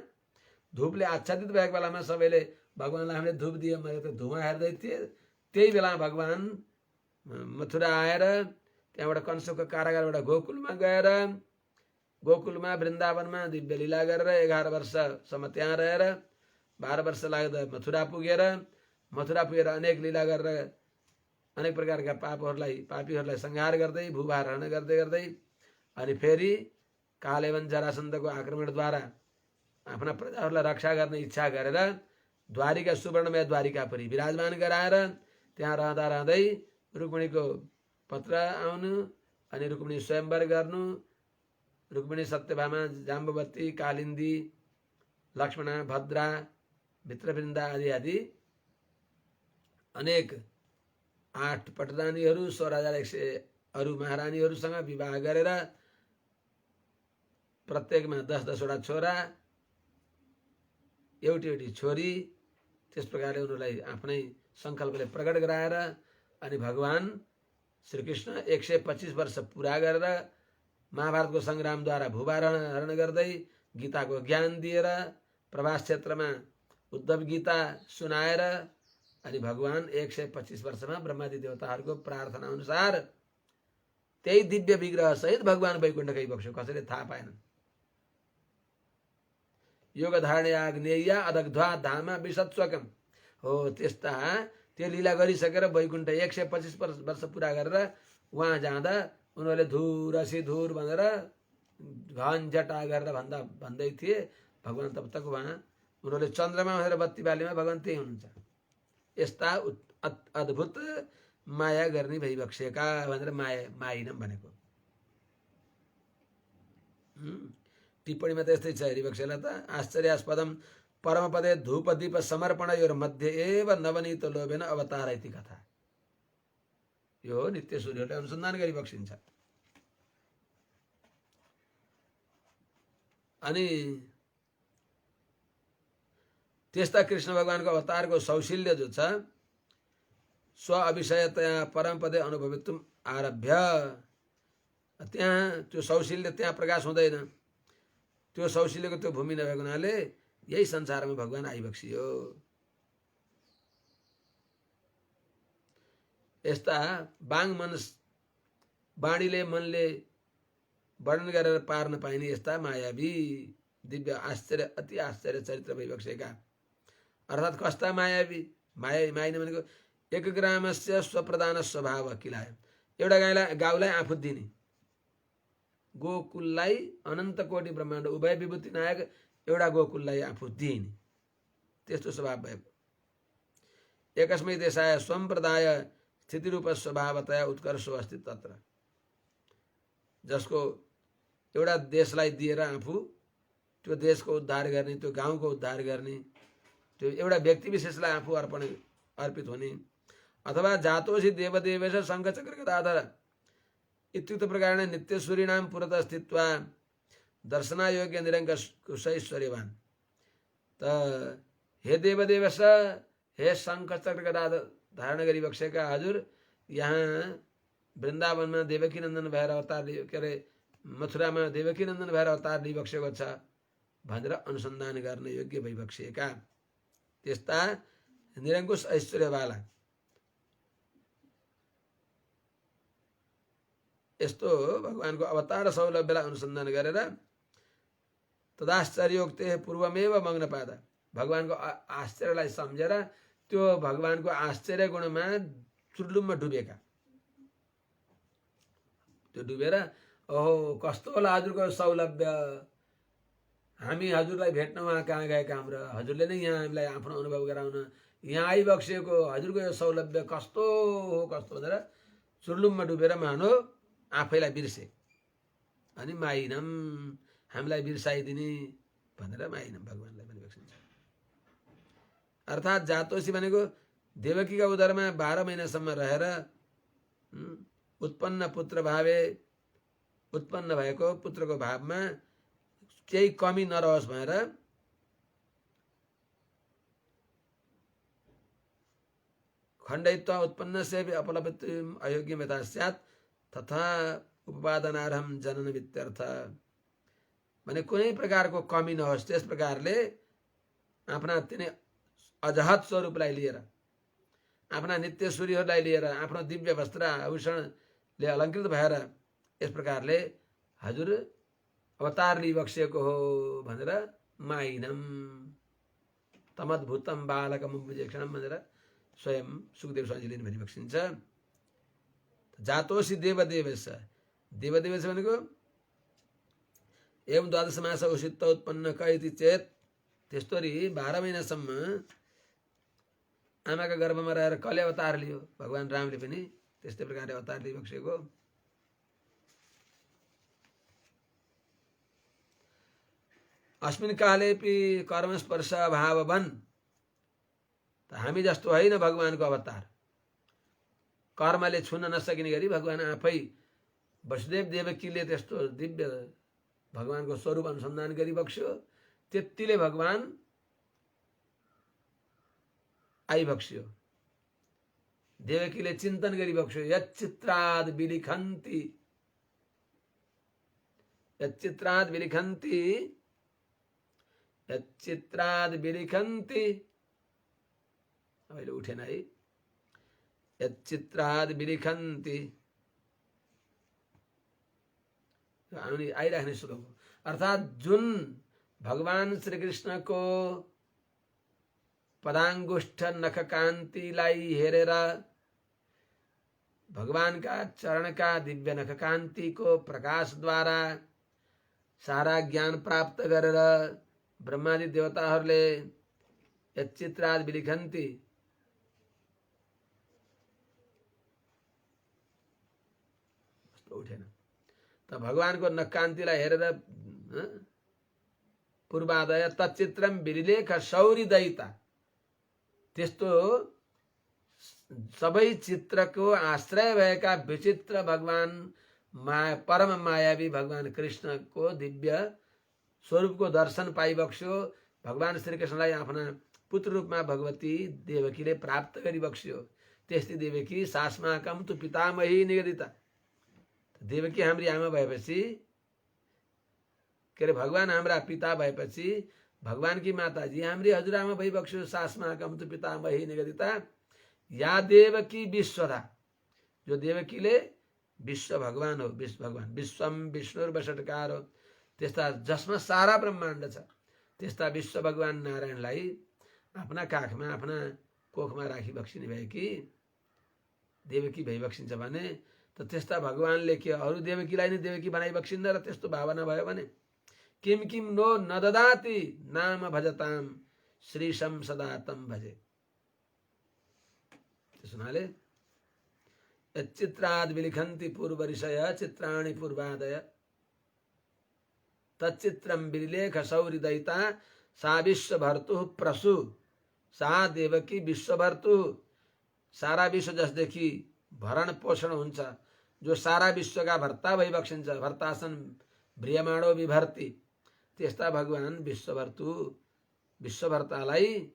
Speaker 1: धूपले आच्छादित भएको बेलामा सबैले भगवानलाई हामीले धूप दियौँ मैले त धुवा हेर्दै थिएँ। त्यही बेला भगवान मथुरा आएर त्यहाँबाट कंसको कारागारबाट गोकुलमा गएर, गोकुलमा वृन्दावनमा दिव्य लीला गरेर 11 वर्षसम्म त्यहाँ रहेर 12 वर्ष लाग्दा मथुरा पुगेर अनेक लीला गरेर अनेक प्रकारका पापीहरूलाई संहार गर्दै भूभार हरण गर्दै गर्दै अनि फेरि कालेवन जरासन्धको आक्रमणद्वारा आफ्ना प्रजाहरूलाई रक्षा गर्ने इच्छा गरेर द्वारिका सुवर्णमय द्वारिकापुरी विराजमान गराएर त्यहाँ रहँदा रहँदै रुक्मिणीको पत्र आउनु अनि रुक्मिणी स्वयंवर गर्नु। रुक्मिणी सत्यभामा जाम्बवती कालिन्दी लक्ष्मणा भद्रा भित्रवृन्दा आदि आदि अनेक 8 पटरानीहरू 16,100 अरू महारानीहरूसँग विवाह गरेर प्रत्येकमा 10-10वटा छोरा एउटी छोरी, त्यस प्रकारले उनीहरूलाई आफ्नै सङ्कल्पले प्रकट गराएर अनि भगवान श्रीकृष्ण 125 वर्ष पुरा गरेर महाभारतको सङ्ग्रामद्वारा भूभारण हरण गर्दै गीताको ज्ञान दिएर प्रवास क्षेत्रमा उद्धव गीता सुनाएर अनि भगवान 125 वर्षमा ब्रह्मादि देवताहरूको प्रार्थना अनुसार त्यही दिव्य विग्रह सहित भगवान वैकुण्ठ गइबक्स्यो। कसैले थाहा पाएनन्। योग धारणे आग्नेय अदग्ध्वा धामा विशत्स्वकम हो। त्यस्ता त्यो लीला गरिसकेर वैकुण्ठ 125 वर्ष पुरा गरेर उहाँ जाँदा उनीहरूले धुरसी धुर भनेर घनझटा गरेर भन्दै थिए। भगवान तब तक उहाँ उनीहरूले चन्द्रमा भनेर बत्ती बालीमा भगवान त्यही हुनुहुन्छ। यस्ता अद्भुत माया गर्ने भइबक्सेका भनेर माइनम भनेको। टिप्पणीमा त यस्तै छ हरिबक्सेलाई त आश्चर्यास्पदम परमपदे धूपदीप समर्पणयोर मध्ये एव नवनीत लोभेन अवतार इति कथा। यो नित्य सूर्यले अनुसन्धान गरिबक्सिन्छ। अनि त्यस्ता कृष्ण भगवानको अवतारको सौशील्य जो छ स्व अविषयतया परमपदे अनुभवितुम आरभ्य, त्यहाँ त्यो सौशील्य त्यहाँ प्रकाश हुँदैन। त्यो सौशील्यको त्यो भूमि नभएको हुनाले यही संसारमा भगवान आइबक्सियो। यस्ता वाणीले मनले वर्णन गरेर पार नपाइने यस्ता मायावी दिव्य आश्चर्य अति आश्चर्य चरित्र भइबक्सेका। अर्थात् कस्ता मायावी माइने भनेको एक ग्रामस्य स्वप्रधान स्वभाव किलाय। एउटा गाउँलाई आफू दिने, गोकुललाई अनन्त कोटि ब्रह्माण्ड उभय विभूति नायक एउटा गोकुललाई आफू दिने त्यस्तो स्वभाव भएको। एकस्मै देशाय सम्प्रदाय स्थितिरूप स्वभावतया उत्कर्षो अस्ति तत्र। जसको एउटा देशलाई दिएर आफू त्यो देशको उद्धार गर्ने, त्यो गाउँको उद्धार गर्ने, त्यो एउटा व्यक्ति विशेषलाई आफू अर्पित हुने। अथवा जातोषि देवदेवेश शङ्खचक्र गदाधर इत्युक्त प्रकारेण नित्यसूरिणां पुरतः स्थित्वा दर्शनायोग्य निरङ्कुशैश्वर्यवान। त हे देवदेवेश, हे शङ्खचक्र गदाधर धारण गरिबक्सेका हजुर, यहाँ वृन्दावनमा देवकीनन्दन भएर अवतार के अरे मथुरामा देवकीनन्दन भएर अवतार लिइबक्सेको छ भनेर अनुसन्धान गर्न योग्य भइबक्सेका त्यस्ता निरङ्कुश ऐश्वर्यवाला यस्तो भगवानको अवतार सौलभ्यलाई अनुसन्धान गरेर तदाश्चर्योक्ते पूर्वमेव मग्नपाद, भगवानको आश्चर्यलाई सम्झेर त्यो भगवानको आश्चर्य गुणमा चुर्लुममा डुबेका। त्यो डुबेर ओहो कस्तो होला हजुरको सौलभ्य, हामी हजुरलाई भेट्न उहाँ कहाँ गएका हाम्रो, हजुरले नै यहाँ हामीलाई आफ्नो अनुभव गराउन यहाँ आइबक्सेको हजुरको यो सौलभ्य कस्तो हो कस्तो भनेर चुर्लुममा डुबेर मानो आफैलाई बिर्से। अनि माइनम हामीलाई बिर्साइदिने भनेर माइनम भगवानलाई पनि बक्सिन्छ। अर्थात् जातोषी भनेको देवकीका उदरमा 12 महिनासम्म रहेर उत्पन्न पुत्र भावे उत्पन्न भएको पुत्रको भावमा केही कमी नरहोस् भनेर खण्डयित्वा उत्पन्नस्य अपलब्धिम अयोग्यम यथा स्यात् तथा उपादानार्हम जनन वित्यर्थ। भने कुनै प्रकारको कमी नहोस् त्यस प्रकारले आफ्ना तिनै अजहत स्वरूपलाई लिएर, आफ्ना नित्य सूर्यहरूलाई लिएर, आफ्नो दिव्य वस्त्र आभूषणले अलङ्कृत भएर यस प्रकारले हजुर अवतार लिइबक्सेको हो भनेर माइनम तमद्भुतम बालकम विजेक्षणम भनेर स्वयं सुखदेव स्वामीले भनिबक्सिन्छ। जातोषी देवदेवेश, देवदेवेश भनेको एवं द्वादश मास उषित उत्पन्न कइति चेत, त्यस्तोरी 12 महिनासम्म आमाका गर्भमा रहेर कसले अवतार लियो, भगवान रामले पनि त्यस्तै प्रकारले अवतार लिइबक्सेको। अस्मिन् कालेपि कर्मस्पर्श अभाववन, त हामी जस्तो होइन भगवानको अवतार, कर्मले छुन नसकिने गरी भगवान आफै वसुदेव देवकीले त्यस्तो दिव्य भगवानको स्वरूप अनुसन्धान गरिबक्स्यो। त्यतिले भगवान आइबक्स्यो। देवकीले चिन्तन गरिबक्स्यो। यच्चित्राद विलिखन्ति यच्चित्राद विलिखन्ति अहिले उठेन है। यच्चित्राद विलिखन्ति आइराख्ने श्लोक, अर्थात जुन भगवान श्री कृष्ण को पदांगुष्ठ नख कान्तिलाई हेरेर भगवान का चरण का दिव्य नख कान्ति को प्रकाश द्वारा सारा ज्ञान प्राप्त गरेर ब्रह्मादि देवताहरूले यच्चित्राद विलिखन्ति उठेन त भगवान को नख कान्तिलाई हेरेर पूर्वादय तच्चित्रम विलेख शौरी दयिता, त्यस्तो सबै चित्रको आश्रय भएका विचित्र भगवान परम मायावी भगवान कृष्ण को दिव्य स्वरूप को दर्शन पाइबक्स्यो। भगवान श्री कृष्णलाई आफ्ना पुत्र रूपमा भगवती देवकीले प्राप्त गरिबक्स्यो। त्यस्तै देवकी सास्माकम तु पितामही निगदिता, देवकी हाम्री आमा भएपछि के अरे भगवान हाम्रा पिता भएपछि भगवान की माताजी हाम्री हजुरआमा भइबक्स्यो। सास्माकम तु पितामही निगदिता या देवकी विश्वधा, जो देवकीले विश्व भगवान हो, विश्व भगवान विश्वम विष्णुर्वषट्कार हो, त्यस्ता जसमा सारा ब्रह्माण्ड छ त्यस्ता विश्व भगवान नारायणलाई आफ्ना काखमा आफ्ना कोखमा राखी बक्सिने भएकी देवकी भइबक्सिन्छ भने त त्यस्ता भगवानले के अरू देवकीलाई नै देवकी बनाइ बक्सिन्छ र त्यस्तो भावना भयो भने किम किम नो नददाति नाम भजताम श्रीशम सदा तम भजे। सुनाले यच्चित्राद विलिखन्ति पूर्व ऋषय चित्राणि पूर्वादय तच्चित्रम विलेख सौहृदयिता सा विश्वभर्तु प्रसु, सा देवकी विश्वभर्तु सारा विश्व जसदेखि भरण पोषण हुन्छ, जो सारा विश्वका भर्ता भइबक्सिन्छ, भर्तासन ब्रियमाणो विभर्ति, त्यस्ता भगवान विश्वभर्तु विश्वभर्तालाई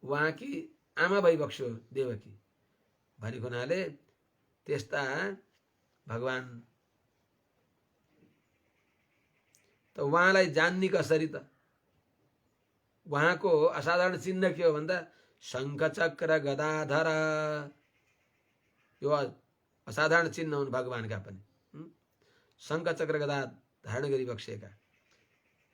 Speaker 1: उहाँकी आमा भइबक्स्यो देवकी भनेको हुनाले त्यस्ता भगवान त उहाँलाई जान्ने कसरी त? उहाँको असाधारण चिन्ह के हो भन्दा शङ्ख चक्र गदाधर, यो असाधारण चिन्ह हुन् भगवानका पनि। शङ्ख चक्र गदा धारण गरिबक्सेका,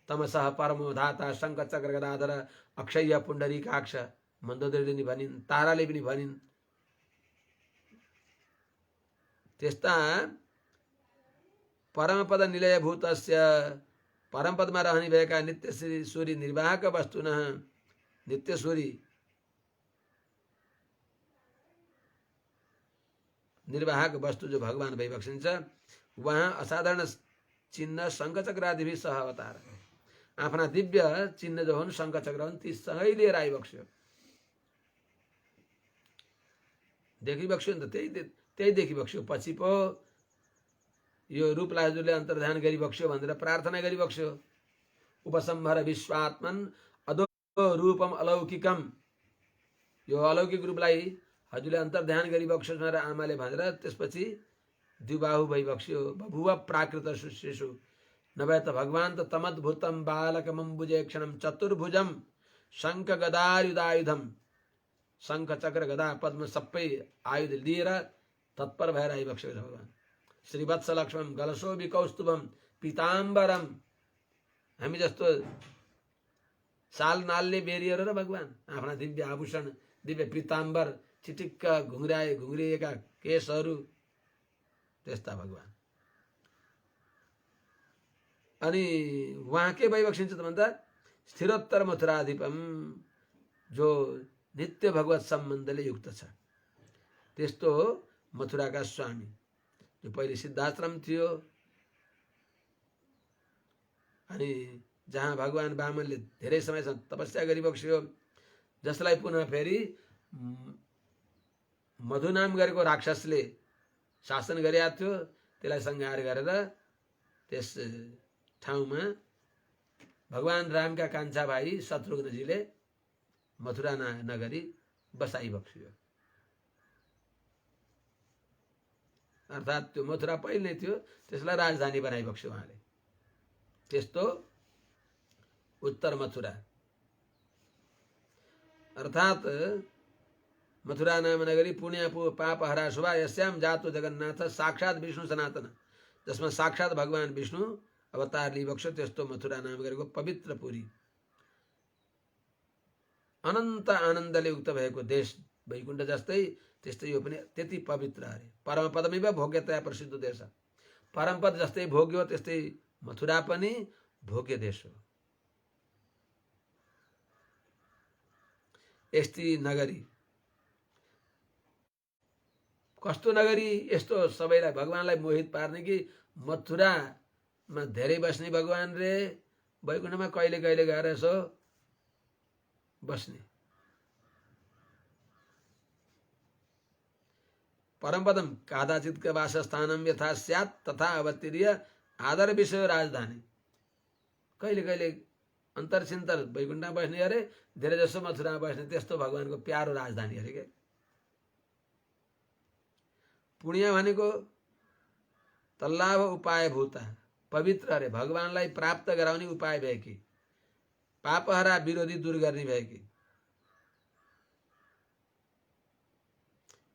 Speaker 1: तमसः परमो धाता शङ्ख चक्र गदाधर अक्षय पुण्डरीकाक्ष, मन्दोदरीले नि भनिन्, ताराले पनि भनिन्। त्यस्ता परमपद निलयभूतस्य, परमपदमा रहने भएका नित्य सूरी निर्वाहक वस्तुनः, नित्य सूरी निर्वाहक वस्तु जो भगवान भइबक्सिन्छ, वहाँ असाधारण चिन्ह शङ्ख चक्रादि भी सह अवतार, आफ्ना दिव्य चिन्ह जो हुन् शङ्ख चक्र हुन् ती सँगै लिएर आइबक्स्यो। देखिबक्स्यो नि त, त्यही देखिबक्स्यो। पछि पो यो रूपलाई हजुरले अन्तर्ध्यान गरिबक्स्यो भनेर प्रार्थना गरिबक्स्यो। उपसंहर विश्वात्मन अदो रूपम अलौकिकम, यो अलौकिक रूपलाई हजुरले अन्तर्ध्यान गरिबक्स्यो भनेर आमाले भनेर त्यसपछि द्विबाहु भइबक्स्यो। बभुव प्राकृत शिशु, नभए त भगवान त तमद्भुतम बालकमम्बुजे क्षणम चतुर्भुजम शङ्ख गदायुधायुधम, शङ्ख चक्र गदा पद्म सबै आयुध लिएर तत्पर भएर आइबक्स्यो भगवान। श्रीवत्स लक्ष्मण गलशोभि कौस्तुभम पीताम्बरम, हामी जस्तो साल नालले बेरिएर र भगवान आफ्ना दिव्य आभूषण दिव्य पीताम्बर चिटिक्क घुङ्रिएका केशहरू, त्यस्ता भगवान। अनि उहाँ के भइबक्सिन्छ त भन्दा स्थिरोत्तर मथुराधिपम, जो नित्य भगवत सम्बन्धले युक्त छ, त्यस्तो मथुराका स्वामी, जो पहिले सिद्धाश्रम थियो अनि जहाँ भगवान वामनले धेरै समयसम्म तपस्या गरिबक्स्यो, जसलाई पुनः फेरि मधु नाम गरेको राक्षसले शासन गरेका थियो, त्यसलाई संहार गरेर त्यस ठाउँमा भगवान रामका कान्छा भाइ शत्रुघ्नजीले मथुरा नगरी बसाइबक्स्यो। अर्थात् त्यो मथुरा पहिले नै थियो, त्यसलाई राजधानी बनाइबक्स्यो उहाँले। त्यस्तो उत्तर मथुरा अर्थात मथुरा नाम नगरी पुण्य पाप हरा शुभा यस्याम जातो जगन्नाथ साक्षात विष्णु सनातन, जसमा साक्षात भगवान विष्णु अवतार लिइबक्स्यो त्यस्तो मथुरा नाम गरेको पवित्र पुरी, अनन्त आनन्दले युक्त भएको देश वैकुण्ठ जस्तै त्यस्तै यो पनि त्यति पवित्र अरे। परमपदमेव भोग्यतया प्रसिद्ध देश, परमपद जस्तै भोग्यो त्यस्तै मथुरा पनि भोग्य देश हो। यस्ती नगरी, कस्तो नगरी, यस्तो सबैलाई भगवानलाई मोहित पार्ने कि मथुरामा धेरै बस्ने भगवान रे, वैकुण्ठमा कहिले कहिले गएर यसो बस्ने। परमपदम कादाचित वासस्थानम यथा स्यात् तथा अवतीर्य आदर विषय राजधानी, कहिले कहिले अन्तरसिन्तर वैकुण्ठमा बस्ने अरे, धेरै जसो मथुरामा बस्ने, त्यस्तो भगवानको प्यारो राजधानी अरे के। पुण्य भनेको तल्लाभ उपाय भूता, पवित्र अरे, भगवानलाई प्राप्त गराउने उपाय भएकी, पापहरा विरोधी दूर गर्ने भएकी,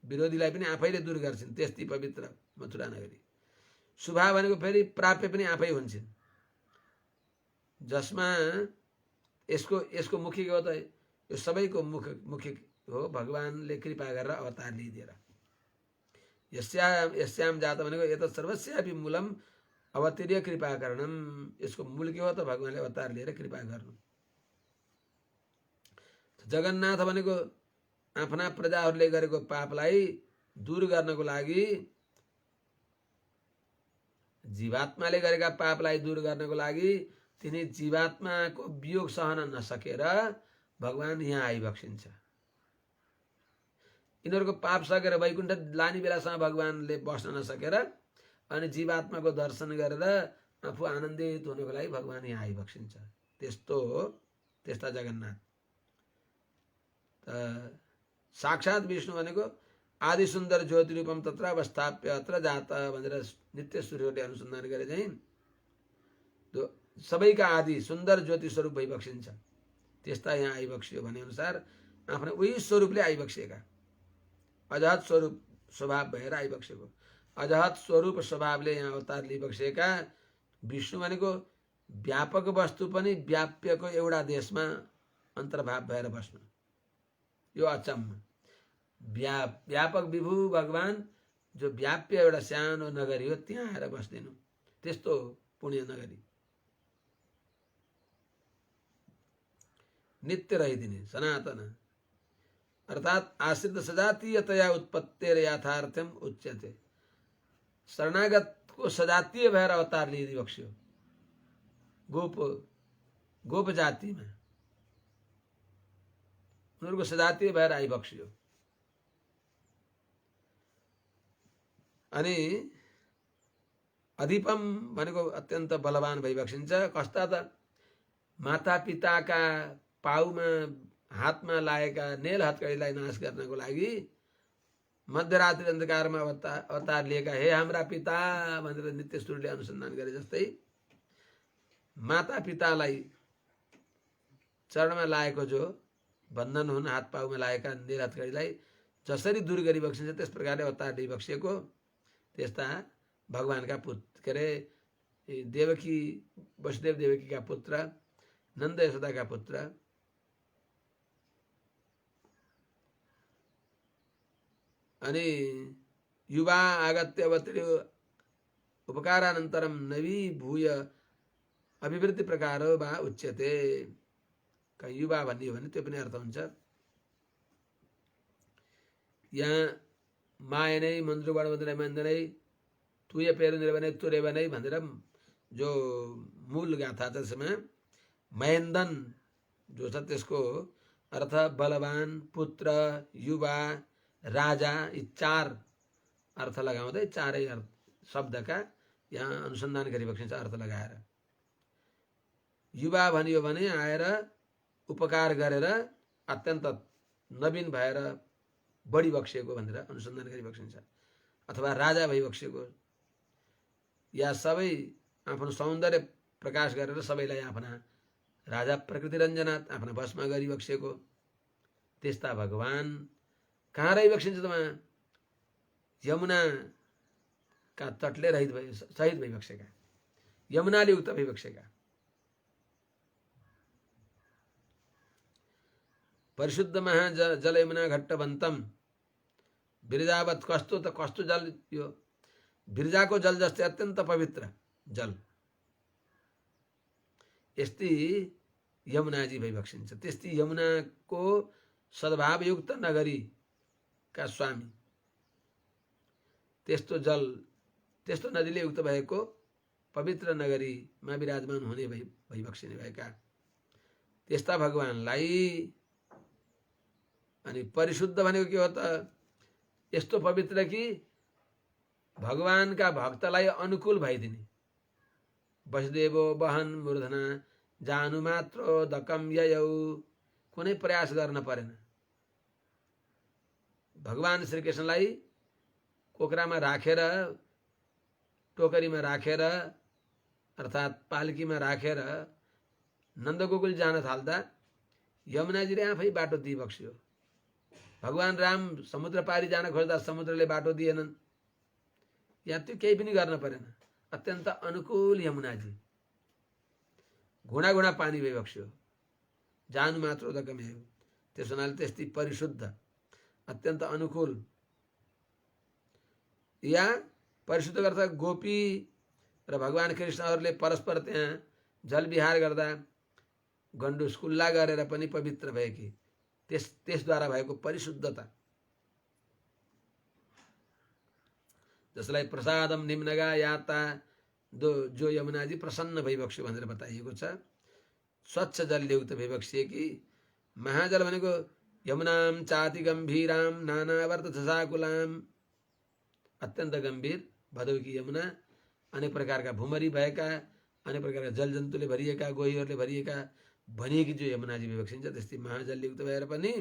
Speaker 1: विरोधीलाई पनि आफैले दूर गर्छिन् त्यस्ती पवित्र मथुरा नगरी। शुभा भनेको फेरि प्राप्य पनि आफै हुन्छन्, जसमा यसको मुख्य के हो त, यो सबैको मुख्य हो भगवानले कृपा गरेर अवतार लिइदिएर। यस्याम जात भनेको एतत् सर्वस्यापि मूलम अवतीर्य कृपा करणम, यसको मूल के हो त भगवानले अवतार लिएर कृपा गर्नु। जगन्नाथ भनेको आफ्ना प्रजाहरूले गरेको पापलाई दूर गर्नको लागि, जीवात्माले गरेका पापलाई दूर गर्नको लागि तिनी जीवात्माको वियोग सहन नसकेर भगवान यहाँ आइबक्सिन्छ। यिनीहरूको पाप सकेर वैकुण्ठ लाने बेलासम्म भगवानले बस्न नसकेर अनि जीवात्माको दर्शन गरेर आफू आनन्दित हुनको लागि भगवान यहाँ आइबक्सिन्छ। त्यस्तो हो त्यस्ता जगन्नाथ। साक्षात विष्णु भनेको आदि सुन्दर ज्योति रूपम तत्र अवस्थाप्य अत्र जात भनेर नित्य सूर्यले अनुसन्धान गरे चाहिँ सबैका आदि सुन्दर ज्योति स्वरूप भइबक्सिन्छ। त्यस्ता यहाँ आइबक्सियो भने अनुसार आफ्नो उही स्वरूपले आइबक्सिएका, अजहत स्वरूप स्वभाव भएर आइबक्सेको, अजहत स्वरूप स्वभावले यहाँ अवतार लिइबक्सेका विष्णु भनेको व्यापक वस्तु पनि व्याप्यको एउटा देशमा अन्तर्भाव भएर बस्नु, यो अचम्म। व्यापक विभु भगवान जो व्याप्य एउटा सानो नगरी हो त्यहाँ आएर बस्दिनु, त्यस्तो पुण्य नगरी। नित्य रहिदिने सनातन अर्थात आश्रित सजातीयतया उत्पत्तिर यथार्थ्यम उच्यते। शरणागत को सजातीय भएर अवतार लिइबक्स्यो गोप जातिमा, उनीहरूको सजातीय भएर आइबक्स्यो। अनि अधिपम भनेको अत्यन्त बलवान भइबक्सिन्छ। कस्ता त माता पिताका पाउमा हातमा लागेका नेल हत्कडीलाई नाश गर्नको लागि मध्यरात्रि अन्धकारमा अवतार लिएका हे हाम्रा पिता भनेर नित्य सूर्यले अनुसन्धान गरे जस्तै माता पितालाई चरणमा लागेको जो बन्धन हुन्, हात पाउमा लागेका नेल हत्कडीलाई जसरी दूर गरिबक्सिन्छ त्यस प्रकारले अवतार लिइबक्सिएको त्यस्ता भगवानका पुत्र के अरे देवकी वसुदेव देवकीका पुत्र नन्द यशोदाका पुत्र अनि युवा आगत्य अवतर्यो उपकारानन्तरम नवी भूय अभिवृद्धि प्रकार वा उच्यते। कहीं युवा भनियो भने त्यो पनि अर्थ हुन्छ। यहाँ माय नै मन्त्रु बढ्दै मान्दै तुय पेरु निर्वनै तुरेवनै भनेर जो मूल गाथा छ त्यसमा महेन्दन जो छ त्यसको अर्थ बलवान, पुत्र, युवा, राजा, यी चार अर्थ लगाउँदै चारै शब्दका यहाँ अनुसन्धान गरिबक्सिन्छ अर्थ लगाएर। युवा भनियो भने आएर उपकार गरेर अत्यन्त नवीन भएर बढी बक्सिएको भनेर अनुसन्धान गरिबक्सिन्छ, अथवा राजा भइबक्सिएको, या सबै आफ्नो सौन्दर्य प्रकाश गरेर सबैलाई आफ्ना राजा प्रकृति रञ्जनात् आफ्ना बसमा गरिबक्सेको त्यस्ता भगवान कहाँ रहिबक्सिन्छ त उहाँ? यमुनाका तटले सहित भइबक्सेका, यमुनाले उक्त भइबक्सेका परिशुद्ध महाजल यमुना घट्टबन्तम बिरजावत। कस्तो जल यो? बिरजाको जल जस्तै अत्यन्त पवित्र जल यस्तै यमुनाजी भइबक्सिन्छ। त्यस्तै यमुनाको सद्भावयुक्त नगरीका स्वामी, त्यस्तो जल त्यस्तो नदीले युक्त भएको पवित्र नगरीमा विराजमान हुने भइबक्सिने भएका त्यस्ता भगवानलाई अनि परिशुद्ध भनेको के हो त? यस्तो पवित्र कि भगवानका भक्तलाई अनुकूल भइदिने। वसुदेवो बहन मूर्धना जानु मात्रो दकम ययौ। कुनै प्रयास गर्न परेन। भगवान श्रीकृष्णलाई कोक्रामा राखेर, टोकरीमा राखेर अर्थात् पालकीमा राखेर नन्दगोकुल जान थाल्दा यमुनाजीले आफै बाटो दिइबक्स्यो। भगवान राम समुद्र पारी जान खोज्दा समुद्रले बाटो दिएनन्। यहाँ त्यो केही पनि गर्न परेन। अत्यन्त अनुकूल यमुनाजी, घुणा घुणा पानी भइबक्स्यो। जानु मात्र उदकमे हो। त्यस हुनाले त्यस्तै परिशुद्ध अत्यन्त अनुकूल। यहाँ परिशुद्ध गर्दा गोपी र भगवान कृष्णहरूले परस्पर त्यहाँ जलविहार गर्दा गण्डुस कुल्ला गरेर पनि पवित्र भएकी त्यसद्वारा भएको परिशुद्धता, जसलाई प्रसादम निम्नगा याता जो यमुनाजी प्रसन्न भइबक्स्यो भनेर बताइएको छ। स्वच्छ जलले युक्त भइबक्सिएकी महाजल भनेको यमुनाम चाति गम्भीराम नानावर्त झसाकुलाम, अत्यन्त गम्भीर भदौकी यमुना, अनेक प्रकारका भूमरी भएका, अनेक प्रकारका जलजन्तुले भरिएका, गोहीहरूले भरिएका भनिएकी जो यमुनाजी भइबक्सिन्छ त्यस्तै महाजलले युक्त भएर पनि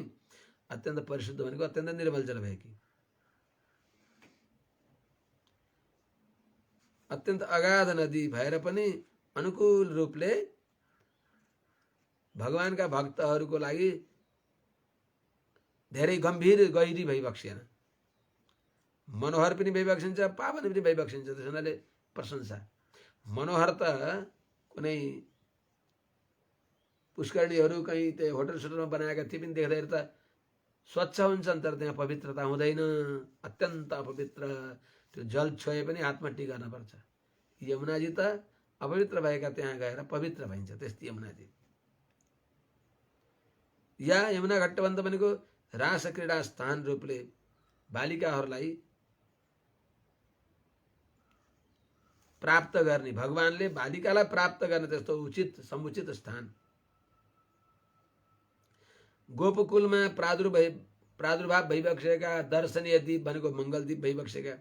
Speaker 1: अत्यन्त परिशुद्ध भनेको अत्यन्त निर्मल जल भएकी, अत्यन्त अगाध नदी भएर पनि अनुकूल रूपले भगवानका भक्तहरूको लागि धेरै गम्भीर गहिरी भइबक्सिएन। मनोहर पनि भइबक्सिन्छ, पावन पनि भइबक्सिन्छ। त्यस हुनाले प्रशंसा। मनोहर त कुनै पुष्करणीहरू कहीँ त्यो होटल सोटलमा बनाएका ती पनि देख्दाखेरि त स्वच्छ हुन्छन्, तर त्यहाँ पवित्रता हुँदैन। अत्यन्त अपवित्र। त्यो जल छोए पनि हातमा टिकाउन पर्छ। यमुनाजी त अपवित्र भएका त्यहाँ गएर पवित्र भइन्छ। त्यस्तै यमुनाजी। या यमुना घट्टबन्ध भनेको रास क्रीडा स्थान रूपले बालिकाहरूलाई प्राप्त गर्ने, भगवानले बालिकालाई प्राप्त गर्ने त्यस्तो उचित समुचित स्थान। गोपकुलमा प्रादुर्भाव भइबक्सेका दर्शनीय द्वीप भनेको मङ्गलद्वीप भइबक्सेका,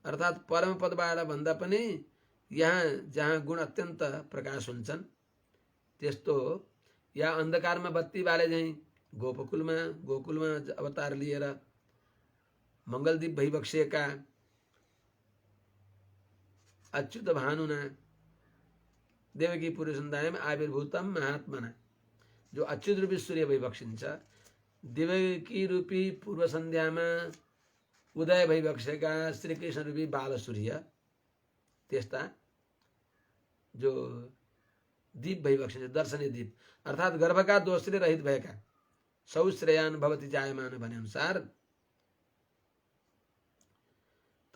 Speaker 1: अर्थात् परमपदबाट भन्दा पनि यहाँ जहाँ गुण अत्यन्त प्रकाश हुन्छन् त्यस्तो या अन्धकारमा बत्ती बाले झैँ गोकुलमा अवतार लिएर मङ्गलद्वीप भइबक्सिएका अच्युत भानुना देवकी पुरुषन्दायम आविर्भूतम महात्मना, जो अच्युत रूपी सूर्य भइबक्सिन्छ, देवकी रूपी पूर्व सन्ध्यामा उदय भइबक्सेका श्रीकृष्ण रूपी बाल सूर्य, त्यस्ता जो दीप भइबक्सिन्छ, दर्शनीय दीप, अर्थात् गर्भका दोषले रहित भएका, सौश्रेयान भवति जायमान भने अनुसार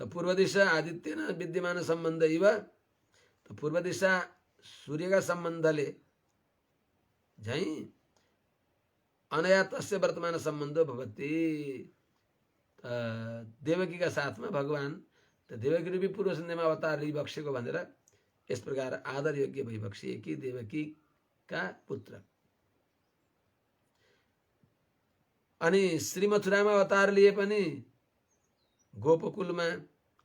Speaker 1: त पूर्व दिशा आदित्यन विद्यमान सम्बन्ध इव, त पूर्व दिशा सूर्यका सम्बन्धले झैँ अनया तस्य वर्तमान सम्बन्धो भवति। देवकीका साथमा भगवान त देवकी रूपी पूर्व सन्ध्यामा अवतार लिइबक्सेको भनेर यस प्रकार आदर योग्य भइबक्सिएकी देवकीका पुत्र। अनि श्री मथुरामा अवतार लिए पनि गोपकुलमा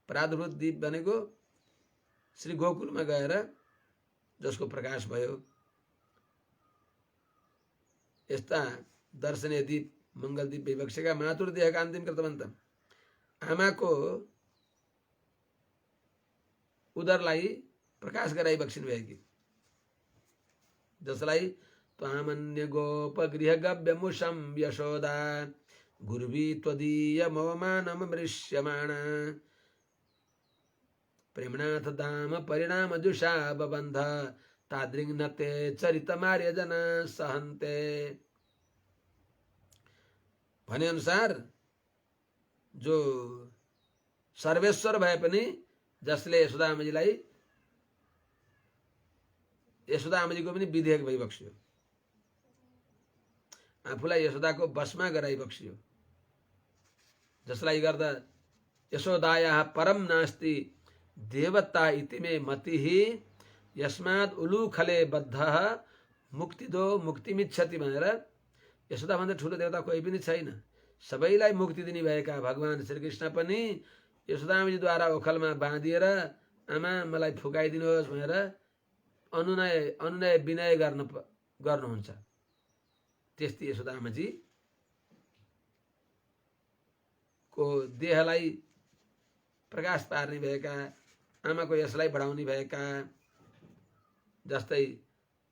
Speaker 1: प्रादुर्भूत द्वीप बनेको श्री गोकुलमा गएर जसको प्रकाश भयो, यस्ता दर्शनीय द्वीप मङ्गलद्वीप भइबक्सेका मातुर्देहका अन्तिम कृतवन्त, आमाको उदरलाई प्रकाश गराइबक्सिनु भएकी जसलाई त्वामन्य गोप गृह गव्यमुषम यशोदा गुरुवी त्वदीय मवमानम मृष्यमाण प्रेमनाथ दाम परिणाम जुषा बबंध तादृग्नते चरितमार्य जन सहन्ते। भने अनुसार जो सर्वेश्वर भए पनि जसले यशोदामाजीलाई यशोदामाजीको पनि विधेयक भइबक्स्यो, आफूलाई यशोदाको बसमा गराइबक्स्यो, जसलाई गर्दा यशोदाया परम नास्ति देवता इति मे मतिहि यस्मात् उलूखले बद्धः मुक्तिदो मुक्तिमिच्छति भनेर यशोदाभन्दा ठुलो देवता कोही पनि छैन। सबैलाई मुक्ति दिने भएका भगवान श्रीकृष्ण पनि यशोदामाजीद्वारा ओखलमा बाँधिएर आमा मलाई फुकाइदिनुहोस् भनेर अनुनय विनय गर्नुहुन्छ। त्यस्तै यशोदामाजी को देहलाई प्रकाश पार्ने भएका, आमाको यसलाई बढाउने भएका, जस्तै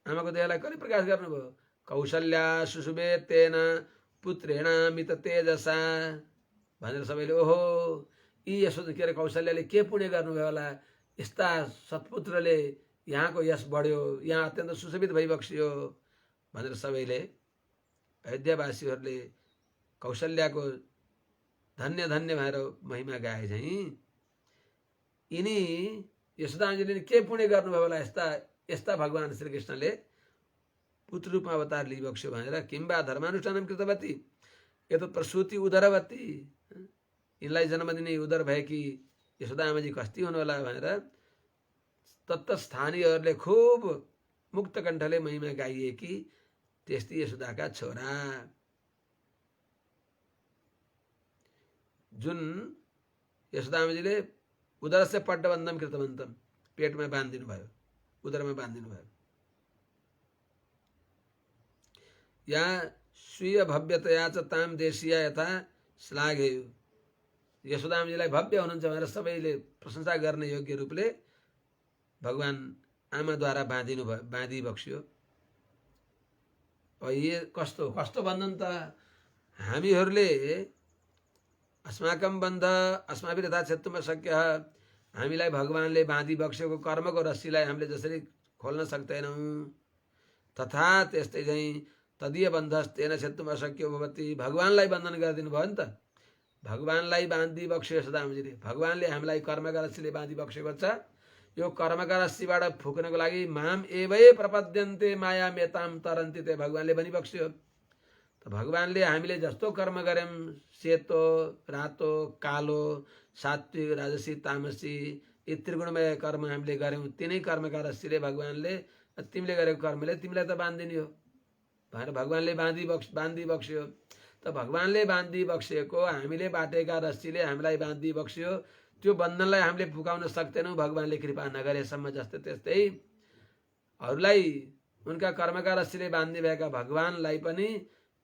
Speaker 1: आमाको देहलाई कसले प्रकाश गर्नुभयो? कौशल्या सुशुभे तेन पुत्रेण मित तेजसा भनेर सबैले ओहो यी यशोदा के अरे कौशल्याले के पुण्य गर्नुभयो होला, यस्ता सत्पुत्रले यहाँको यश बढ्यो, यहाँ अत्यन्त सुशोभित भइबक्स्यो भनेर सबैले अयोध्यावासीहरूले कौशल्याको धन्य धन्य भएर महिमा गाए झैं यिनी यशोदामाजीले के पुण्य गर्नुभयो होला यस्ता भगवान श्रीकृष्णले पुत्र रूपमा अवतार लिइबक्स्यो भनेर किम्बा धर्मानुष्ठानं कृतवती एतत् प्रसूति उदरवती, यिनलाई जन्म दिने उदर भएकी यशोदामाजी कस्ती हुनु होला भनेर तत्त स्थानीयहरूले खूब मुक्त कण्ठले महिमा गाइएकी त्यस्तै यशोदाका छोरा जुन यशोदामाजीले उदरस्य पट्टबन्धन कृतवन्तम, पेटमा बाँधिदिनु भयो, उदरमा बाँधिदिनु भयो। या स्वीय भव्यतया च ताम देशीया यथा श्लाघेयु, यशोदामाजीलाई भव्य हुनुहुन्छ भनेर सबैले प्रशंसा गर्ने योग्य रूपले भगवान आमाद्वारा बाँधी बक्स्यो। कस्तो कस्तो बन्धन त, हामीहरूले अस्माकं बन्ध अस्माभिः यथा छेत्तुम अशक्यः, हामीलाई भगवानले बाँधी बक्सेको कर्मको रस्सीलाई हामीले जसरी खोल्न सक्दैनौँ तथा त्यस्तै चाहिँ तदीय बन्धस्तेन छेत्तुम अशक्यो भवति, भगवानलाई बन्धन गरिदिनु भयो नि त। भगवानलाई बाँधी बक्स्यो यशोदामाजीले, भगवानले हामीलाई कर्मका रस्सीले बाँधी बक्सेको छ। यो कर्मका रस्सीबाट फुक्नको लागि माम एवै प्रपद्यन्ते माया मेताम तरन्ति ते भगवानले भनिबक्स्यो। त भगवानले हामीले जस्तो कर्म गर्यौं, सेतो रातो कालो सात्विक राजसी तामसी यी त्रिगुणमय कर्म हामीले गर्यौं, तिनै कर्मका रस्सीले भगवानले तिमीले गरेको कर्मले तिमीलाई त बाँधिदिने हो भनेर भगवानले बाँधी बक्स्यो। त भगवानले बाँधी बक्सेको हामीले बाटेका रस्सीले हामीलाई बाँधी बक्स्यो, त्यो बन्धनलाई हामीले फुकाउन सक्दैनौँ भगवानले कृपा नगरेसम्म। जस्तै त्यस्तै अरूलाई उनका कर्मका रस्सीले बाँध्ने भएका भगवानलाई पनि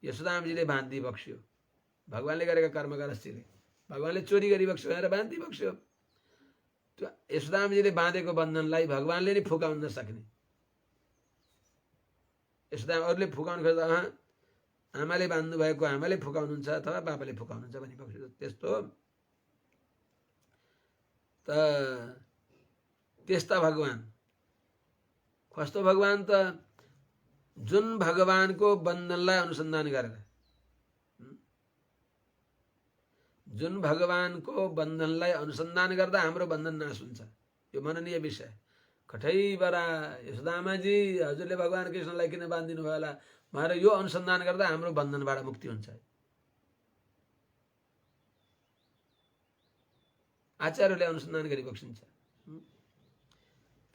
Speaker 1: यशोदामाजीले बाँधी बक्स्यो, भगवानले गरेका कर्मका रस्सीले। भगवानले चोरी गरी बक्स्यो भनेर बाँधी बक्स्यो। त्यो यशोदामाजीले बाँधेको बन्धनलाई भगवानले नै फुकाउन नसक्ने, यशोदा अरूले फुकाउनु खोज्दा आमाले बाँध्नु भएको आमाले फुकाउनुहुन्छ अथवा बाबाले फुकाउनुहुन्छ भनी बक्स्यो। त्यस्तो त त्यस्ता भगवान कस्तो भगवान त, जुन भगवानको बन्धनलाई अनुसन्धान गरेर, जुन भगवानको बन्धनलाई अनुसन्धान गर्दा हाम्रो बन्धन नाश हुन्छ। यो मननीय विषय। कठैबरा यशोदामाजी हजुरले भगवान कृष्णलाई किन बाँधिदिनु भयो होला भनेर यो अनुसन्धान गर्दा हाम्रो बन्धनबाट मुक्ति हुन्छ। आचार्यले अनुसन्धान गरी बक्सिन्छ।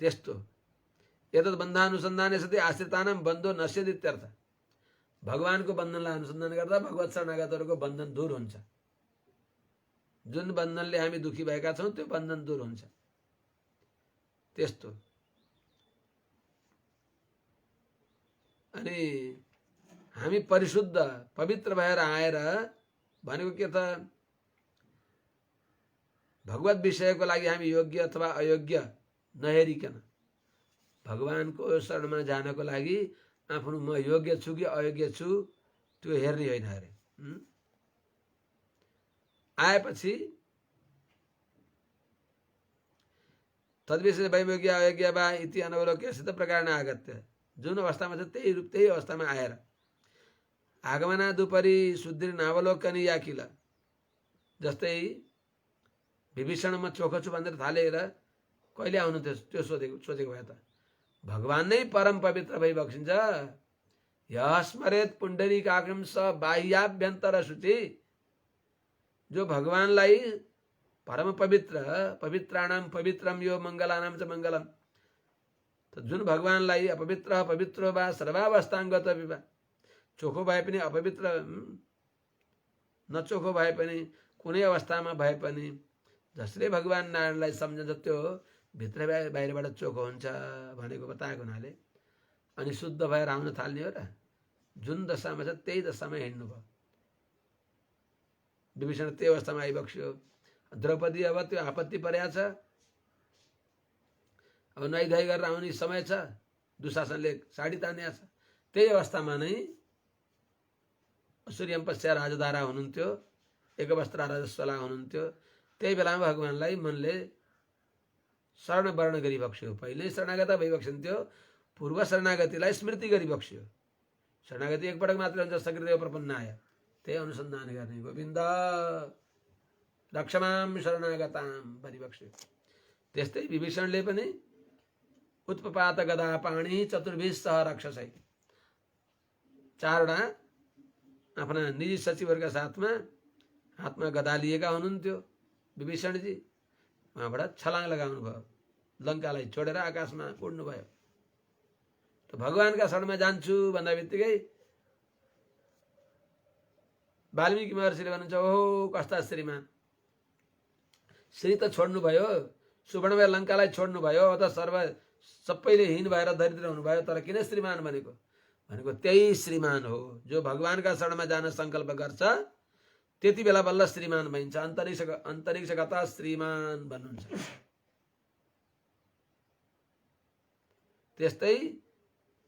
Speaker 1: त्यस्तो एतद् बन्धानुसन्धाने सति आश्रितानां बन्धो नश्यति इत्यर्थ। भगवानको बन्धनलाई अनुसन्धान गर्दा भगवत शरणागतहरूको बन्धन दूर हुन्छ। जुन बन्धनले हामी दुखी भएका छौं त्यो बन्धन दूर हुन्छ। त्यस्तो अनि हामी परिशुद्ध पवित्र भएर आएर भनेको के त, भगवत विषयको लागि हामी योग्य अथवा अयोग्य नहेरिकन भगवानको शरणमा जानको लागि आफ्नो म योग्य छु कि अयोग्य छु त्यो हेर्ने होइन अरे। आएपछि तद्विषय वैयोग्य अयोग्य वा इति अनवलोक्य सिद्ध प्रकार आगत्य, जुन अवस्थामा छ त्यही रूप त्यही अवस्थामा आएर आगमनादुपरि शुद्धि नावलोकनी या किल, जस्तै विभीषणमा चोखो छु भनेर थालेर कहिले आउनु त्यो सोचेको भए त भगवान नै परम पवित्र भई बक्सिन्छ। यस्मरेत पुण्डरीकाग्रम स बाह्याभ्यन्तर शुचि, जो भगवानलाई परम पवित्र पवित्राणाम पवित्रम यो मङ्गलानाम च मङ्गलम, त जुन भगवानलाई अपवित्र पवित्र वा सर्वावस्थाङ्गत विवा, चोखो भए पनि अपवित्र नचोखो भए पनि कुनै अवस्थामा भए पनि जसले भगवान नारायणलाई सम्झन्छ त्यो भित्र बाहिरबाट चोखो हुन्छ भनेको बताएको हुनाले अनि शुद्ध भएर आउन थाल्ने हो र। जुन दशामा छ त्यही दशामा हिँड्नु भयो। विभीषण त्यही अवस्थामा आइबक्स्यो। द्रौपदी अब त्यो आपत्ति परेको छ, अब नुहाइधुवाइ गरेर आउने समय छ, दुशासनले साडी तान्या छ। त्यही अवस्थामा नै सूर्यम्पस्या राजधारा हुनुहुन्थ्यो, एकवस्त्रा राजस्वला हुनुहुन्थ्यो। त्यही बेलामा भगवानलाई मनले शरण वर्ण गरिबक्स्यो। पहिल्यै शरणागत भइबक्सिन्थ्यो, पूर्व शरणागतिलाई स्मृति गरिबक्स्यो। शरणागति एकपटक मात्र हुन्छ, सकृदेव प्रपन्नाय, त्यही अनुसन्धान गर्ने। गोविन्द रक्षमाम शरणागताम भनिबक्स्यो। त्यस्तै विभीषणले पनि उत्पपात गदा पाणी चतुर्भिः सह रक्षसै, चारवटा आफ्ना निजी सचिवहरूका साथमा हातमा गदा लिएका हुनुहुन्थ्यो विभीषणजी। उहाँबाट छलाङ लगाउनु भयो, लङ्कालाई छोडेर आकाशमा उड्नु भयो। त भगवानका शरणमा जान्छु भन्दा बित्तिकै वाल्मीकि महर्षिले भन्नुहुन्छ, ओहो कस्ता श्रीमान, श्री त छोड्नुभयो, सुवर्णमय लङ्कालाई छोड्नुभयो, त सबैले हीन भएर दरिद्र हुनुभयो, तर किन श्रीमान भनेको? भनेको त्यही श्रीमान हो जो भगवानका शरणमा जान सङ्कल्प गर्छ, त्यति बेला बल्ल श्रीमान भइन्छ। अन्तरिक्षगता श्रीमान भन्नुहुन्छ। त्यस्तै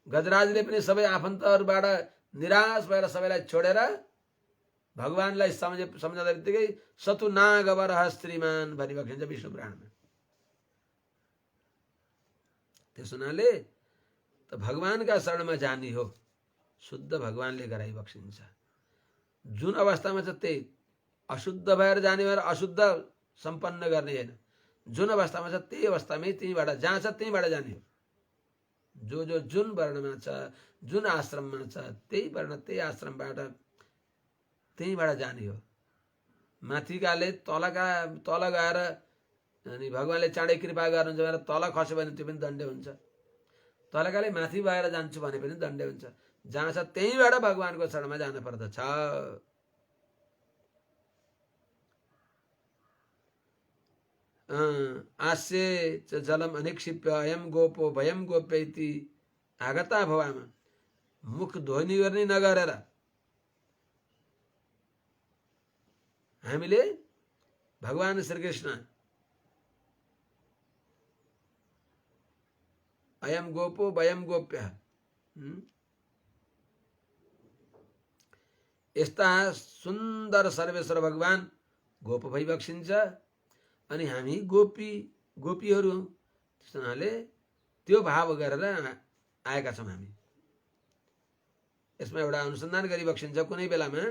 Speaker 1: गजराजले पनि सबै आफन्तहरूबाट निराश भएर सबैलाई छोडेर भगवानलाई सम्झँदा बित्तिकै सतु नागवरह श्रीमान भनिबक्सिन्छ विष्णु पुराणमा। त्यस हुनाले त भगवानका शरणमा जाने हो, शुद्ध भगवानले गराइबक्सिन्छ। जुन अवस्थामा छ त्यही, अशुद्ध भएर जाने भएर अशुद्ध सम्पन्न गर्ने होइन। जुन अवस्थामा छ त्यही अवस्थामै त्यहीँबाट जहाँ छ त्यहीँबाट जाने हो। जो जुन वर्णमा छ, जुन आश्रममा छ, त्यही वर्ण त्यही आश्रमबाट त्यहीँबाट जाने हो। माथिकाले तल गएर अनि भगवानले चाँडै कृपा गर्नुहुन्छ भनेर तल खस्यो भने त्यो पनि दण्डे हुन्छ। तलकाले माथि भएर जान्छु भने पनि दण्डे हुन्छ। जहाँ छ त्यहीँबाट भगवानको शरणमा जान पर्दछ। आस्ये च जलम अनिक्षिप्य अयम गोपो भयम गोप्य इति आगता भवामा, मुख ध्वनि गर्ने नगरेर हामीले भगवान श्रीकृष्ण अयम गोपो वयम गोप्य यस्ता सुन्दर सर्वेश्वर भगवान गोप भइबक्सिन्छ अनि हामी गोपीहरू त्यसैले त्यो भाव गरेर आएका छौँ। हामी यसमा एउटा अनुसन्धान गरिबक्सिन्छ। कुनै बेलामा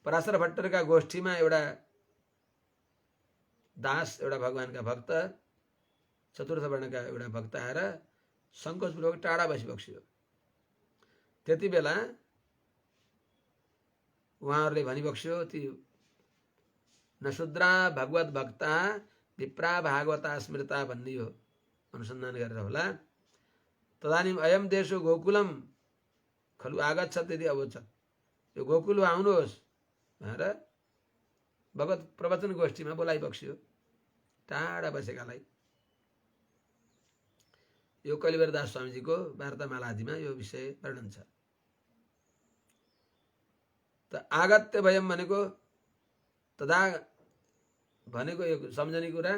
Speaker 1: पराशर भट्टरका गोष्ठीमा एउटा दास, एउटा भगवानका भक्त, चतुर्थ वर्णका एउटा भक्त आएर सङ्कोचपूर्वक टाढा बसिबक्सियो। त्यति बेला उहाँहरूले भनिबक्स्यो, ती नशुद्रा भगवत भक्ता विप्रा भागवता स्मृता भन्ने हो, अनुसन्धान गरेर होला। तदानीम अयम देशो गोकुलम खलु आगच्छत् यदि अवोचत्, यो गोकुल आउनुहोस् भनेर भगवत प्रवचन गोष्ठीमा बोलाइबक्स्यो टाढा बसेकालाई। यो कलिवरदास स्वामीजीको वार्तामालादिमा यो विषय वर्णन छ। त आगत्य भयम भनेको तदा भनेको यो सम्झने कुरा,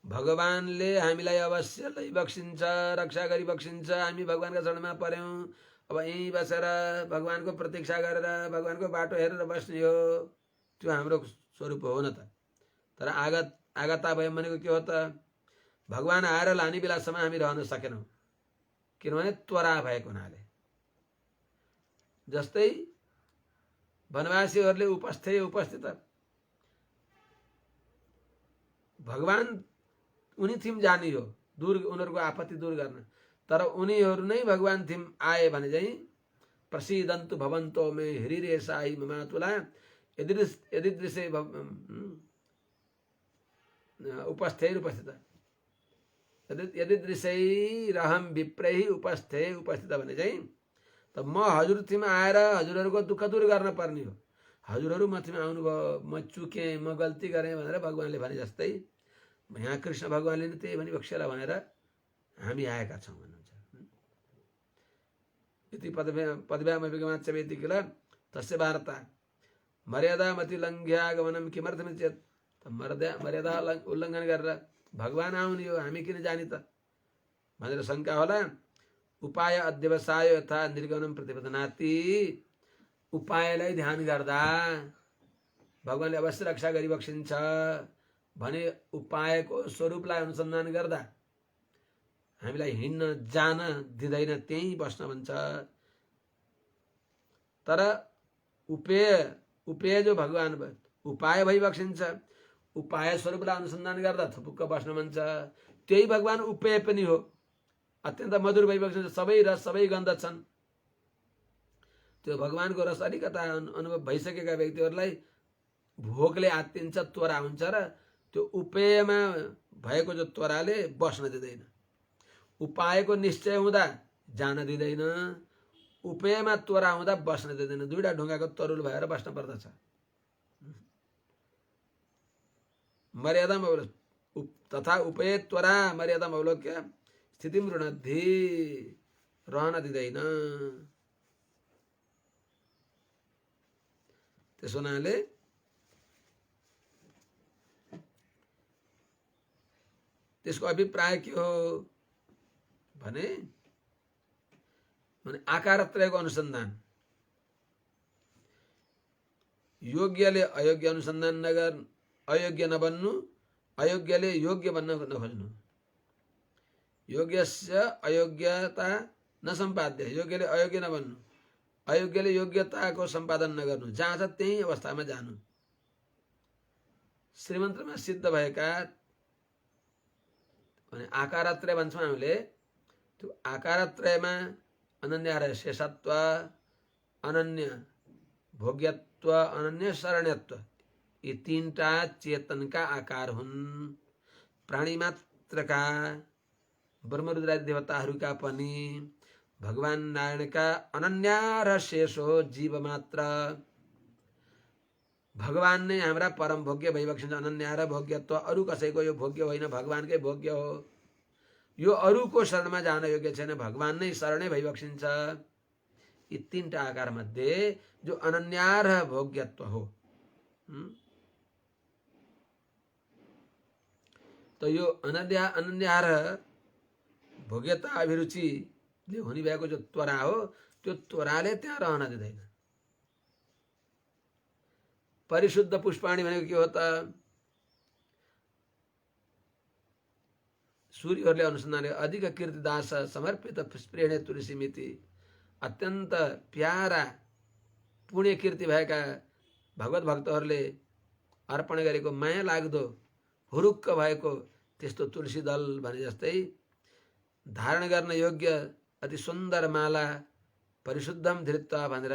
Speaker 1: भगवानले हामीलाई अवश्य बक्सिन्छ, रक्षा गरी बक्सिन्छ। हामी भगवानका चरणमा पर्यौँ, अब यहीँ बसेर भगवानको प्रतीक्षा गरेर भगवानको बाटो हेरेर बस्ने हो, त्यो हाम्रो स्वरूप हो न त। तर आगता भयौँ भनेको के हो त? भगवान आएर लाने बेलासम्म हामी रहन सकेनौँ, किनभने त्वरा भएको हुनाले। जस्तै वनवासीहरूले उपस्थित भगवान उनी थिम जाने हो, दूर उनीहरूको आपत्ति दूर गर्न, तर उनीहरू नै भगवान थिम आए भने चाहिँ प्रसिदन्तु भवन्तो मे हृरेशायी ममातुला यदृश्य उपस्थित यदृश्यैरहम विप्रैः उपस्थित भने चाहिँ त म हजुर थिम आएर हजुरहरूको दुःख दूर गर्न पर्ने हो। हजुरहरू म थिम आउनुभयो, म चुकेँ, म गल्ती गरेँ भनेर भगवानले भने जस्तै यहाँ कृष्ण भगवानले नि त्यही भनी बक्सेला भनेर हामी आएका छौँ भन्नुहुन्छ। यति पदव्यामभिगमाच्यवेति किल तस्य वार्ता मर्यादामतिलङ्घ्यागमनं किमर्थमिति चेत् मर्यादा उल्लङ्घन गरेर भगवान आउने हो, हामी किन जाने त भनेर शङ्का होला। उपाय अध्यवसाय यथा निर्गमनम प्रतिपदनाति, उपायलाई ध्यान गर्दा भगवानले अवश्य रक्षा गरी बक्सिन्छ भने उपायको स्वरूपलाई अनुसन्धान गर्दा हामीलाई हिँड्न जान दिँदैन, त्यहीँ बस्न भन्छ। तर उपेय जो भगवान उपाय भई बक्सिन्छ, उपाय स्वरूपलाई अनुसन्धान गर्दा थुपुक्क बस्न भन्छ, त्यही भगवान उपेय पनि हो। अत्यन्त मधुर भई बक्सिन्छ, सबै रस सबै गन्ध छन्। त्यो भगवानको रस अलिकता अनुभव भइसकेका व्यक्तिहरूलाई भोकले आत्तिन्छ, त्वरा हुन्छ र त्यो उपेयमा भएको जो त्वराले बस्न दिँदैन। उपायको निश्चय हुँदा जान दिँदैन, उपेयमा त्वरा हुँदा बस्न दिँदैन। दुईटा ढुङ्गाको तरुल भएर बस्न पर्दछ। मर्यादा तथा उपेय त्वरा मर्यादा अवलोक्य स्थिति रुणद्धि, रहन दिँदैन। त्यसो हुनाले त्यसको अभिप्राय के हो भने आकारत्रयको अनुसन्धान। योग्यले अयोग्य अनुसन्धान अयोग्य नबन्नु, अयोग्यले योग्य बन्न नखोज्नु। योग्यस्य अयोग्यता नसम्पाद्य, योग्यले अयोग्य नबन्नु, अयोग्यले योग्यताको सम्पादन नगर्नु, जहाँ छ त्यही अवस्थामा जानु। श्रीमन्त्रमा सिद्ध भएका आकारत्रय भन्छौँ हामीले, त्यो आकारत्रयमा अनन्य शेषत्व, अनन्य भोग्यत्व, अनन्य शरण्यत्व, यी तीनटा चेतनका आकार हुन्। प्राणी मात्रका ब्रह्मरुद्रादि देवताहरूका पनि भगवान नारायणका अनन्य र शेष हो जीव मात्र। भगवान नै हाम्रा परम भोग्य भइबक्सिन्छ। अनन्य र भोग्यत्व, अरू कसैको यो भोग्य होइन, भगवानकै भोग्य हो। यो अरूको शरणमा जान योग्य छैन, भगवान नै शरणै भइबक्सिन्छ। यी तीनटा आकार मध्ये जो अनन्य र भोग्यत्व हो, तो यो अनन्य र भोग्यता अभिरुचिले हुने भएको जो त्वरा हो, त्यो त्वराले त्यहाँ रहन दिँदैन। परिशुद्ध पुष्पाणी भनेको के हो त? सूर्यहरूले अनुसन्धान अधिक कीर्तिदास समर्पित पुष्प्रेणे तुलसी मिति, अत्यन्त प्यारा पुण्य कीर्ति भएका भगवत भक्तहरूले अर्पण गरेको माया लाग्दो हुरुक्क भएको त्यस्तो तुलसी दल भने जस्तै धारण गर्न योग्य अति सुन्दर माला परिशुद्धम धृत्वा भनेर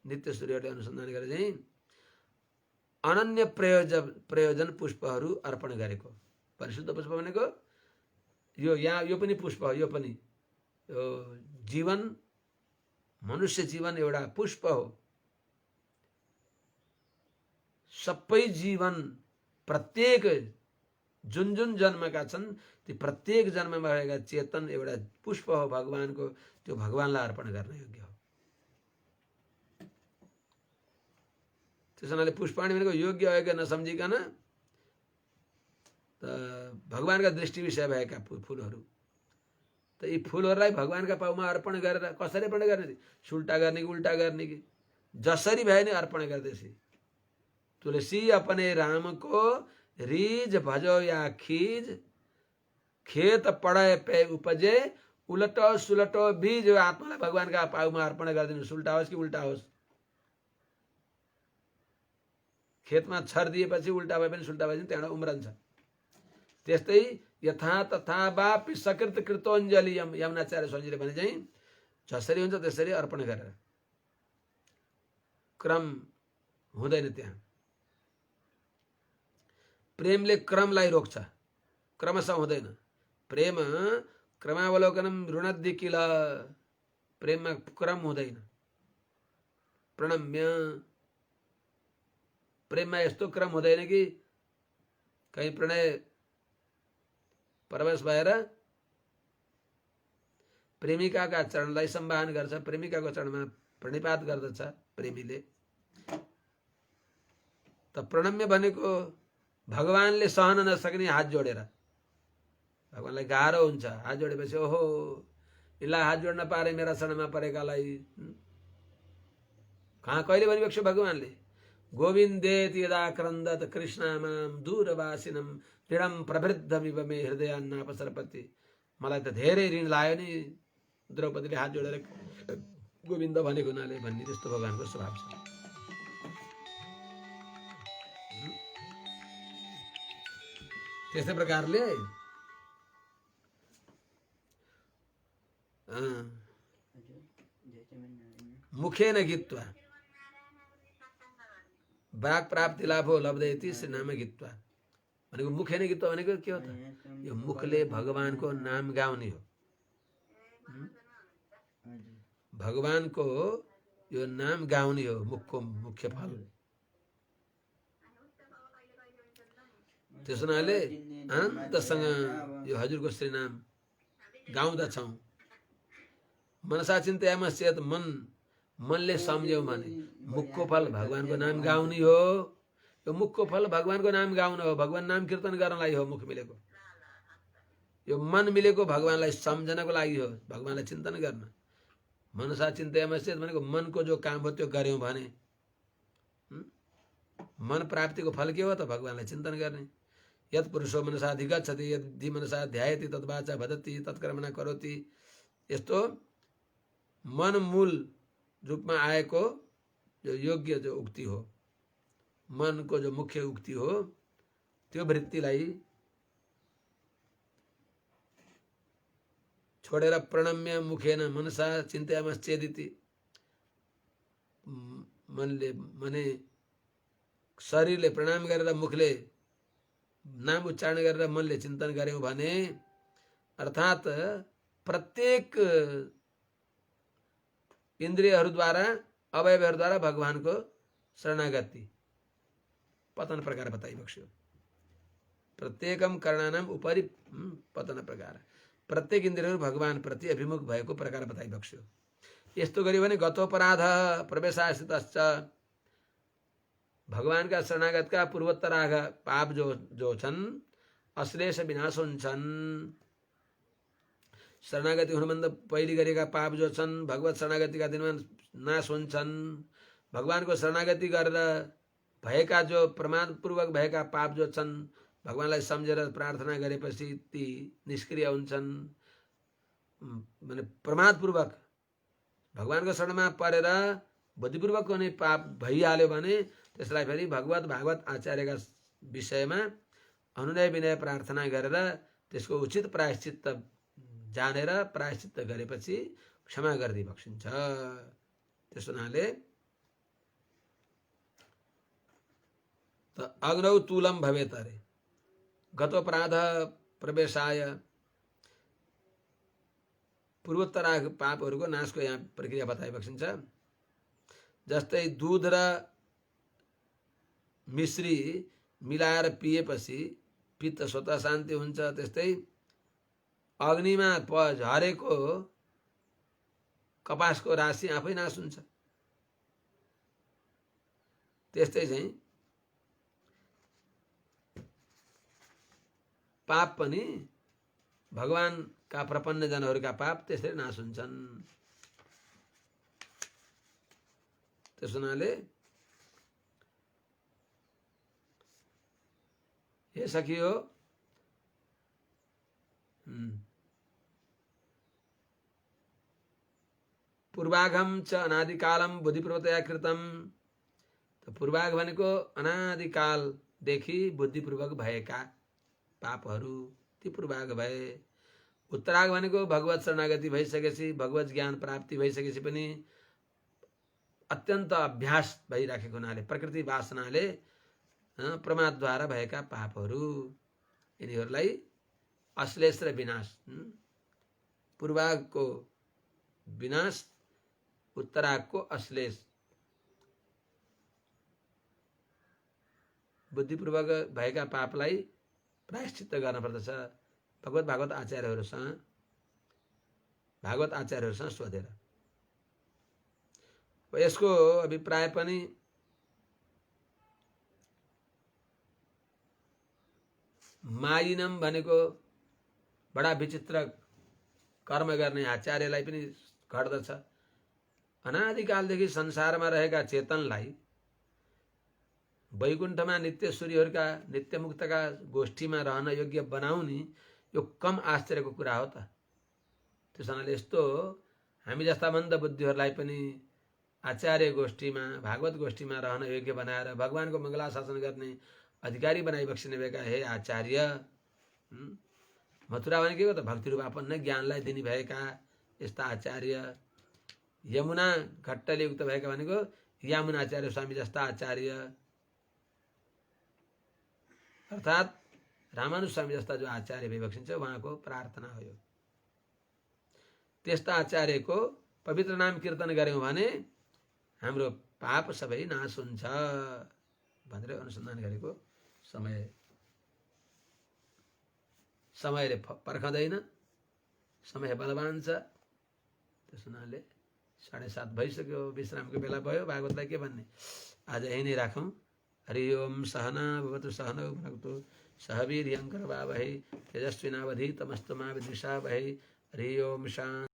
Speaker 1: नित्य सूर्यहरूले अनुसन्धान गरे चाहिँ अनन्य प्रयोजन पुष्पहरू अर्पण गरेको। परिशुद्ध पुष्प भनेको यो पनि पुष्प हो, यो पनि जीवन, मनुष्य जीवन एउटा पुष्प हो। सबै जीवन प्रत्येक जुन जुन जन्मका छन् ती प्रत्येक जन्ममा भएका चेतन एउटा पुष्प हो भगवानको, त्यो भगवानलाई अर्पण गर्न योग्य हो। त्यसैले पुष्पाणी भनेको योग्य अयोग्य नसम्झिकन त भगवानका दृष्टि विषय भएका फुलहरू त यी फुलहरूलाई भगवानका पाउमा अर्पण गरेर कसरी अर्पण गर्ने सुल्टा गर्ने कि उल्टा गर्ने कि जसरी भए नि अर्पण गर्दैछ तुलसी अपने राम को रीज भजो या खीज खेत पढे पे उपजे उलटो सुलटो बीज आत्मालाई भगवानका पाउमा अर्पण गरिदिनु सुल्टा होस् कि उल्टा होस् खेतमा छर दिएपछि उल्टा भए पनि सुल्टा भए पनि त्यहाँबाट उम्रन्छ त्यस्तै यथा तथा वापि सकृत कृतोञ्जलि यमुनाचार्य स्वामीले भने चाहिँ जसरी हुन्छ त्यसरी अर्पण गरेर क्रम हुँदैन त्यहाँ प्रेमले क्रमलाई रोक्छ क्रमशः हुँदैन प्रेम क्रमावलोकनम ऋणद्धि किल प्रेममा क्रम हुँदैन प्रणम्य प्रेममा यस्तो क्रम हुँदैन कि कहीँ प्रणय परवश भएर प्रेमिकाका चरणलाई सम्वाहन गर्छ प्रेमिकाको चरणमा प्रणिपात गर्दछ प्रेमीले त प्रणम्य भनेको भगवानले सहन नसक्ने हात जोडेर भगवानलाई गाह्रो हुन्छ हात जोडेपछि ओहो यसलाई हात जोड्न पारे मेरा शरणमा परेकालाई कहाँ कहिले भनिबक्स्यो भगवानले गोविन्देति यदा क्रन्दत कृष्णामाम दूरवासिनम ऋणम प्रवृद्धमिव मे हृदयान्नापसरपति मलाई त धेरै ऋण लाग्यो नि द्रौपदीले हात जोडेर गोविन्द भनेको हुनाले भन्ने त्यस्तो भगवानको स्वभाव छ त्यस्तै प्रकारले मुखेन गीत्वा वाक् प्राप्ति लाभो लब्धयति श्रीनाम गीत्वा भनेको मुखेन गीत्वा भनेको के हो त यो मुखले भगवानको नाम गाउने हो भगवानको यो नाम गाउने हो मुखको मुख्य फल त्यसो हुनाले आनन्दसँग यो हजुरको श्रीनाम गाउँदछौँ मनसा चिन्तयामा चेत मनले सम्झ्यौँ भने मुखको फल भगवानको नाम गाउने हो यो मुखको फल भगवानको नाम गाउन हो भगवान नाम कीर्तन गर्नलाई हो मुख मिलेको यो मन मिलेको भगवानलाई सम्झनको लागि हो भगवानलाई चिन्तन गर्न मनसा चिन्तयामा चेत भनेको मनको जो काम हो त्यो गर्यौँ भने मन प्राप्तिको फल के हो त भगवानलाई चिन्तन गर्ने यत् पुरुषो मनसा अधिगच्छति यदि मनसा ध्यायति तद्वाचा भदति तत्कर्मणा करोति यस्तो मन मूल रूपमा आएको जो योग्य जो उक्ति हो मनको जो मुख्य उक्ति हो त्यो वृत्तिलाई छोडेर प्रणम्य मुखेन मनसा चिन्तयामश्चेदिति मनले मने शरीरले प्रणाम गरेर मुखले नाम उच्चारण गरेर मनले चिन्तन गर्यौं भने अर्थात प्रत्येक इन्द्रियहरूद्वारा अवयवहरूद्वारा भगवानको शरणागति पतन प्रकार बताइबक्स्यो प्रत्येकम कर्णानाम उपरि पतन प्रकार प्रत्येक इन्द्रियहरू भगवान प्रति अभिमुख भएको प्रकार बताइबक्स्यो यस्तो गर्यो भने गतोपराध प्रवेशासितश्च भगवानका शरणागतका पूर्वोत्तराग पाप जो छन् अश्लेष विनाश हुन्छन् शरणागति हुनुभन्दा पहिले गरेका पाप जो छन् भगवत शरणागतिका दिनमा नाश हुन्छन् भगवानको शरणागति गरेर भएका जो प्रमादपूर्वक भएका पाप जो छन् भगवानलाई सम्झेर प्रार्थना गरेपछि ती निष्क्रिय हुन्छन् माने प्रमादपूर्वक भगवानको शरणमा परेर बुद्धिपूर्वक कुनै पाप भइहाल्यो भने त्यसलाई फेरि भगवत भागवत आचार्यका विषयमा अनुनय विनय प्रार्थना गरेर त्यसको उचित प्रायश्चित्त जानेर प्रायश्चित्त गरेपछि क्षमा गरिदिई बक्सिन्छ त्यसो हुनाले त अग्नौ तुलम भवेत अरे गतोपराध प्रवेशाय पूर्वोत्तराग पापहरूको नाशको यहाँ प्रक्रिया बताइ बक्सिन्छ जस्तै दूध र मिश्री मिलाएर पिएपछि पित्त स्वतः शान्ति हुन्छ त्यस्तै अग्निमा झरेको कपासको राशि आफै नाश हुन्छ त्यस्तै चाहिँ पाप पनि भगवानका प्रपन्न जनहरूका पाप त्यसरी नाश हुन्छन्। त्यस हुनाले हे सखियो, पूर्वाघम च अनादिकालम बुद्धिपूर्वकतया कृतम। तो पूर्वाघ भनेको अनादिकालदेखि बुद्धिपूर्वक भएका पापहरू, ती पूर्वाघ भए। उत्तराघ भनेको भगवत शरणागति भइसकेपछि, भगवत ज्ञान प्राप्ति भइसकेपछि पनि अत्यन्त अभ्यास भइराखेको हुनाले, प्रकृति वासनाले प्रमादद्वारा भएका पापहरू, यिनीहरूलाई अश्लेष र विनाश। पूर्वाघको विनाश, उत्तराघको अश्लेष। बुद्धिपूर्वक भएका पापलाई प्रायश्चित्त गर्न पर्दछ भागवत आचार्यहरूसँग सोधेर। यसको अभिप्राय पनि मायिनम भनेको बडा विचित्र कर्म गर्ने आचार्यलाई पनि घट्दछ। अनादिकालदेखि संसारमा रहेका चेतनलाई वैकुण्ठमा नित्यसूरीहरूका नित्यमुक्तका गोष्ठीमा रहन योग्य बनाउने यो कम आश्चर्यको कुरा हो त। त्यस हुनाले यस्तो हामी जस्ता मन्द बुद्धिहरूलाई पनि आचार्य गोष्ठीमा, भागवत गोष्ठीमा रहन योग्य बनाएर भगवानको मङ्गलाशासन गर्ने अधिकारी बनाइ बक्सिने भएका हे आचार्य। मथुरा भनेको के हो त? भक्तिरूप आपन्न ज्ञानलाई दिने भएका यस्ता आचार्य। यमुना घट्टले युक्त भएका भनेको यामुनाचार्य स्वामी जस्ता आचार्य, अर्थात् रामानुज स्वामी जस्ता जो आचार्य भइबक्सिन्छ उहाँको प्रार्थना हो यो। त्यस्ता आचार्यको पवित्र नाम कीर्तन गर्यौं भने हाम्रो पाप सबै नाश हुन्छ भनेर अनुसन्धान गरेको समयले पर्खँदैन, समय बलवान छ। त्यस हुनाले 7:30 भइसक्यो, विश्रामको बेला भयो। भागवतलाई के भन्ने, आज यही नै राखौँ। हरि ओम सहना भवतु सहनौ भुनक्तु सह वीर्यं करवावहै तेजस्विनावधीतमस्तु मा विद्विषावहै। हरि ओम शान्ति।